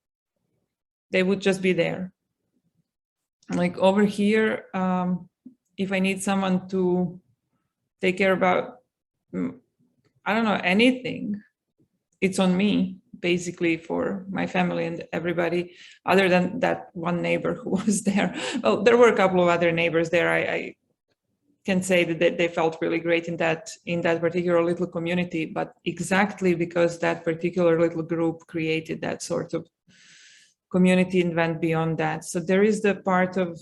They would just be there. Like over here, if I need someone to take care about, I don't know, anything, it's on me, basically, for my family and everybody, other than that one neighbor who was there. Well, there were a couple of other neighbors there. I can say that they felt really great in that particular little community, but exactly because that particular little group created that sort of community and went beyond that. So there is the part of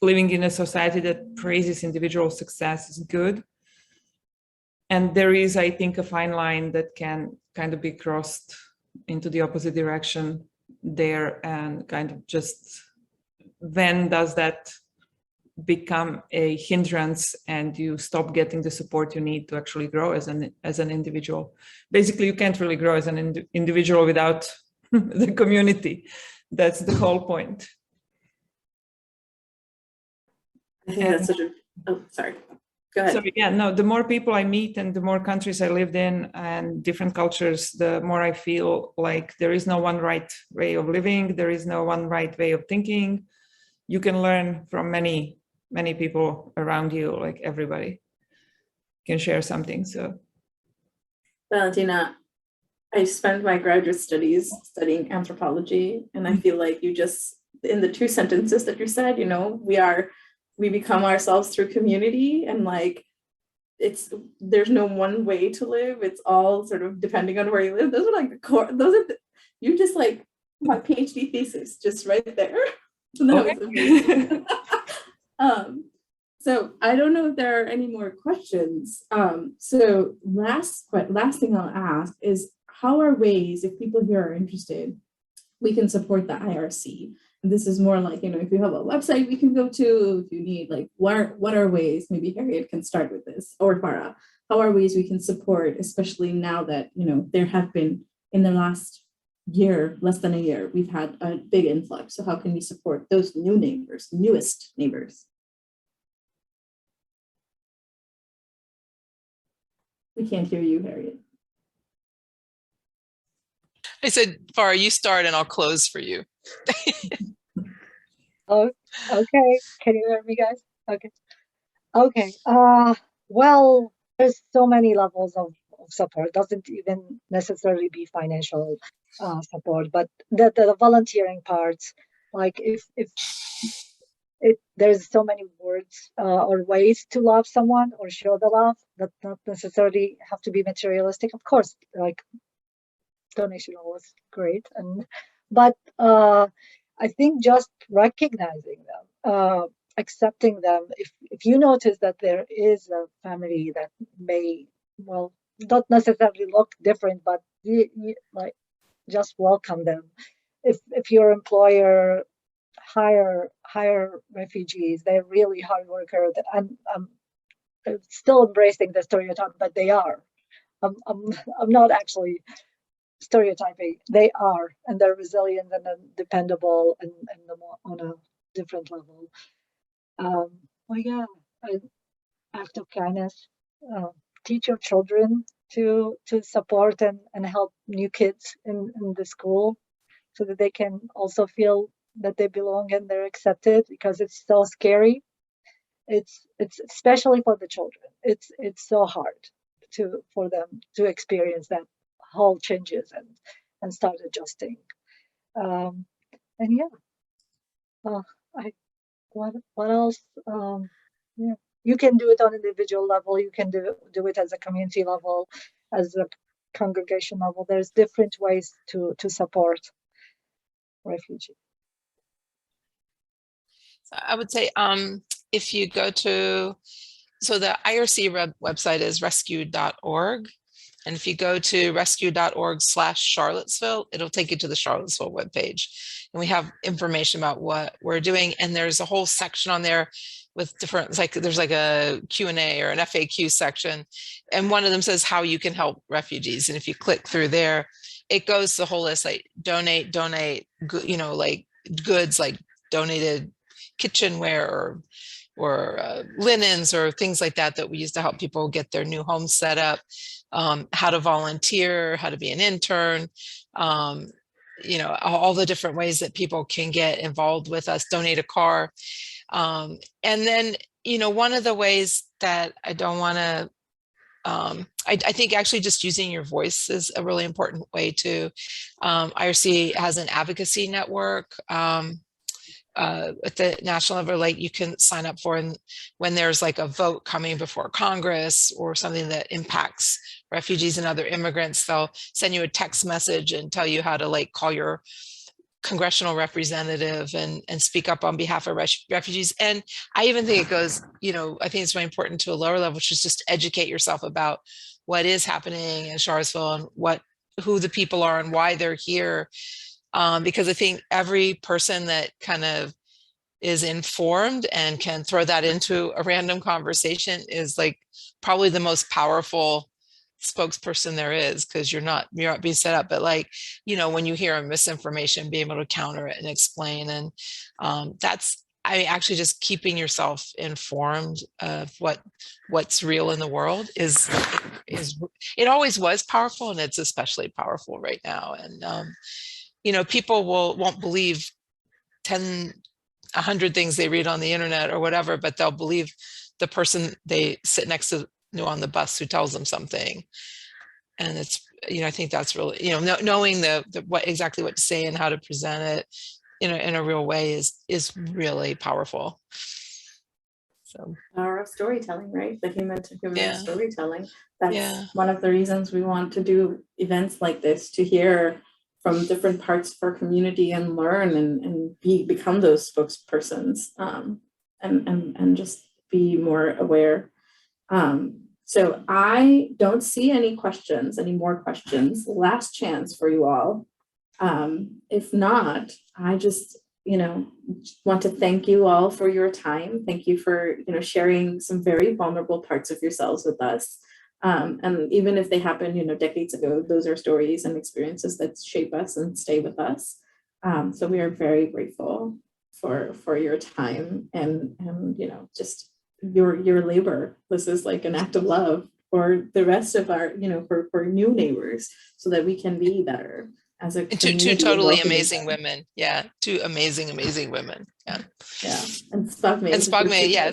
living in a society that praises individual success is good. And there is, I think, a fine line that can kind of be crossed into the opposite direction there, and kind of just, when does that become a hindrance and you stop getting the support you need to actually grow as an individual? Basically, you can't really grow as an individual without the community. That's the whole point. I think that's such a, oh, sorry. Go ahead. So yeah, no, the more people I meet and the more countries I lived in and different cultures, the more I feel like there is no one right way of living. There is no one right way of thinking. You can learn from many people around you, like everybody can share something. So Valentina, I spent my graduate studies studying anthropology, and I feel like you just, in the two sentences that you said, you know, we become ourselves through community, and like there's no one way to live. It's all sort of depending on where you live. Those are like the core, you just like my PhD thesis just right there. So that was amazing. So I don't know if there are any more questions. So last thing I'll ask is, how are ways, if people here are interested, we can support the IRC? And this is more like, you know, if you have a website we can go to, if you need, like, what are ways, maybe Harriet can start with this, or Farah, how are ways we can support, especially now that, you know, there have been, in the last year, less than a year, we've had a big influx. So how can we support those newest neighbors? We can't hear you, Harriet. I said, Farah, you start and I'll close for you. Oh, okay. Can you hear me, guys? Okay. Okay. Well, there's so many levels of support. It doesn't even necessarily be financial support, but the volunteering parts, like if there's so many words or ways to love someone or show the love that not necessarily have to be materialistic. Of course, like donation was great, but I think just recognizing them, accepting them. If you notice that there is a family that may, well, not necessarily look different, but you like just welcome them. If your employer hire refugees, they're really hard worker. I'm still embracing the stereotype, but they are. I'm not actually stereotyping. They are, and they're resilient and dependable, and on a different level. Well, yeah, an act of kindness. Teach your children to support and help new kids in the school, so that they can also feel that they belong and they're accepted, because it's so scary. It's especially for the children. It's so hard for them to experience that whole changes and start adjusting. And yeah, what else? Yeah, you can do it on individual level. You can do it as a community level, as a congregation level. There's different ways to support refugees. I would say if you go to, so the IRC website is rescue.org. And if you go to rescue.org/Charlottesville, it'll take you to the Charlottesville webpage. And we have information about what we're doing. And there's a whole section on there with different, it's like there's like a Q&A or an FAQ section. And one of them says how you can help refugees. And if you click through there, it goes the whole list, like donate, you know, like goods like donated kitchenware or linens or things like that that we use to help people get their new homes set up, how to volunteer, how to be an intern, you know, all the different ways that people can get involved with us, donate a car. And then, you know, one of the ways that I don't want to, I think actually just using your voice is a really important way to, IRC has an advocacy network at the national level, like you can sign up for, and when there's like a vote coming before Congress or something that impacts refugees and other immigrants, they'll send you a text message and tell you how to like call your congressional representative and speak up on behalf of refugees. And I even think it goes, you know, I think it's very important to a lower level, which is just educate yourself about what is happening in Charlottesville and who the people are and why they're here. Because I think every person that kind of is informed and can throw that into a random conversation is like probably the most powerful spokesperson there is, because you're not being set up. But like, you know, when you hear a misinformation, be able to counter it and explain. And actually just keeping yourself informed of what's real in the world is it always was powerful, and it's especially powerful right now. And you know, people won't believe 100 things they read on the internet or whatever, but they'll believe the person they sit next to on the bus who tells them something. And it's, you know, I think that's really, you know, knowing exactly what to say and how to present it in a real way is really powerful. So Power of storytelling, right? The human to human storytelling. That's one of the reasons we want to do events like this, to hear from different parts of our community and learn and become those spokespersons, and just be more aware. So I don't see any more questions. Last chance for you all. If not, I just, you know, want to thank you all for your time. Thank you for, you know, sharing some very vulnerable parts of yourselves with us. And even if they happened, you know, decades ago, those are stories and experiences that shape us and stay with us. So we are very grateful for your time and you know, just your labor. This is like an act of love for the rest of our, you know, for new neighbors, so that we can be better as a community. Two totally amazing women. Yeah, two amazing women. Yeah. And Spogmay. Yeah.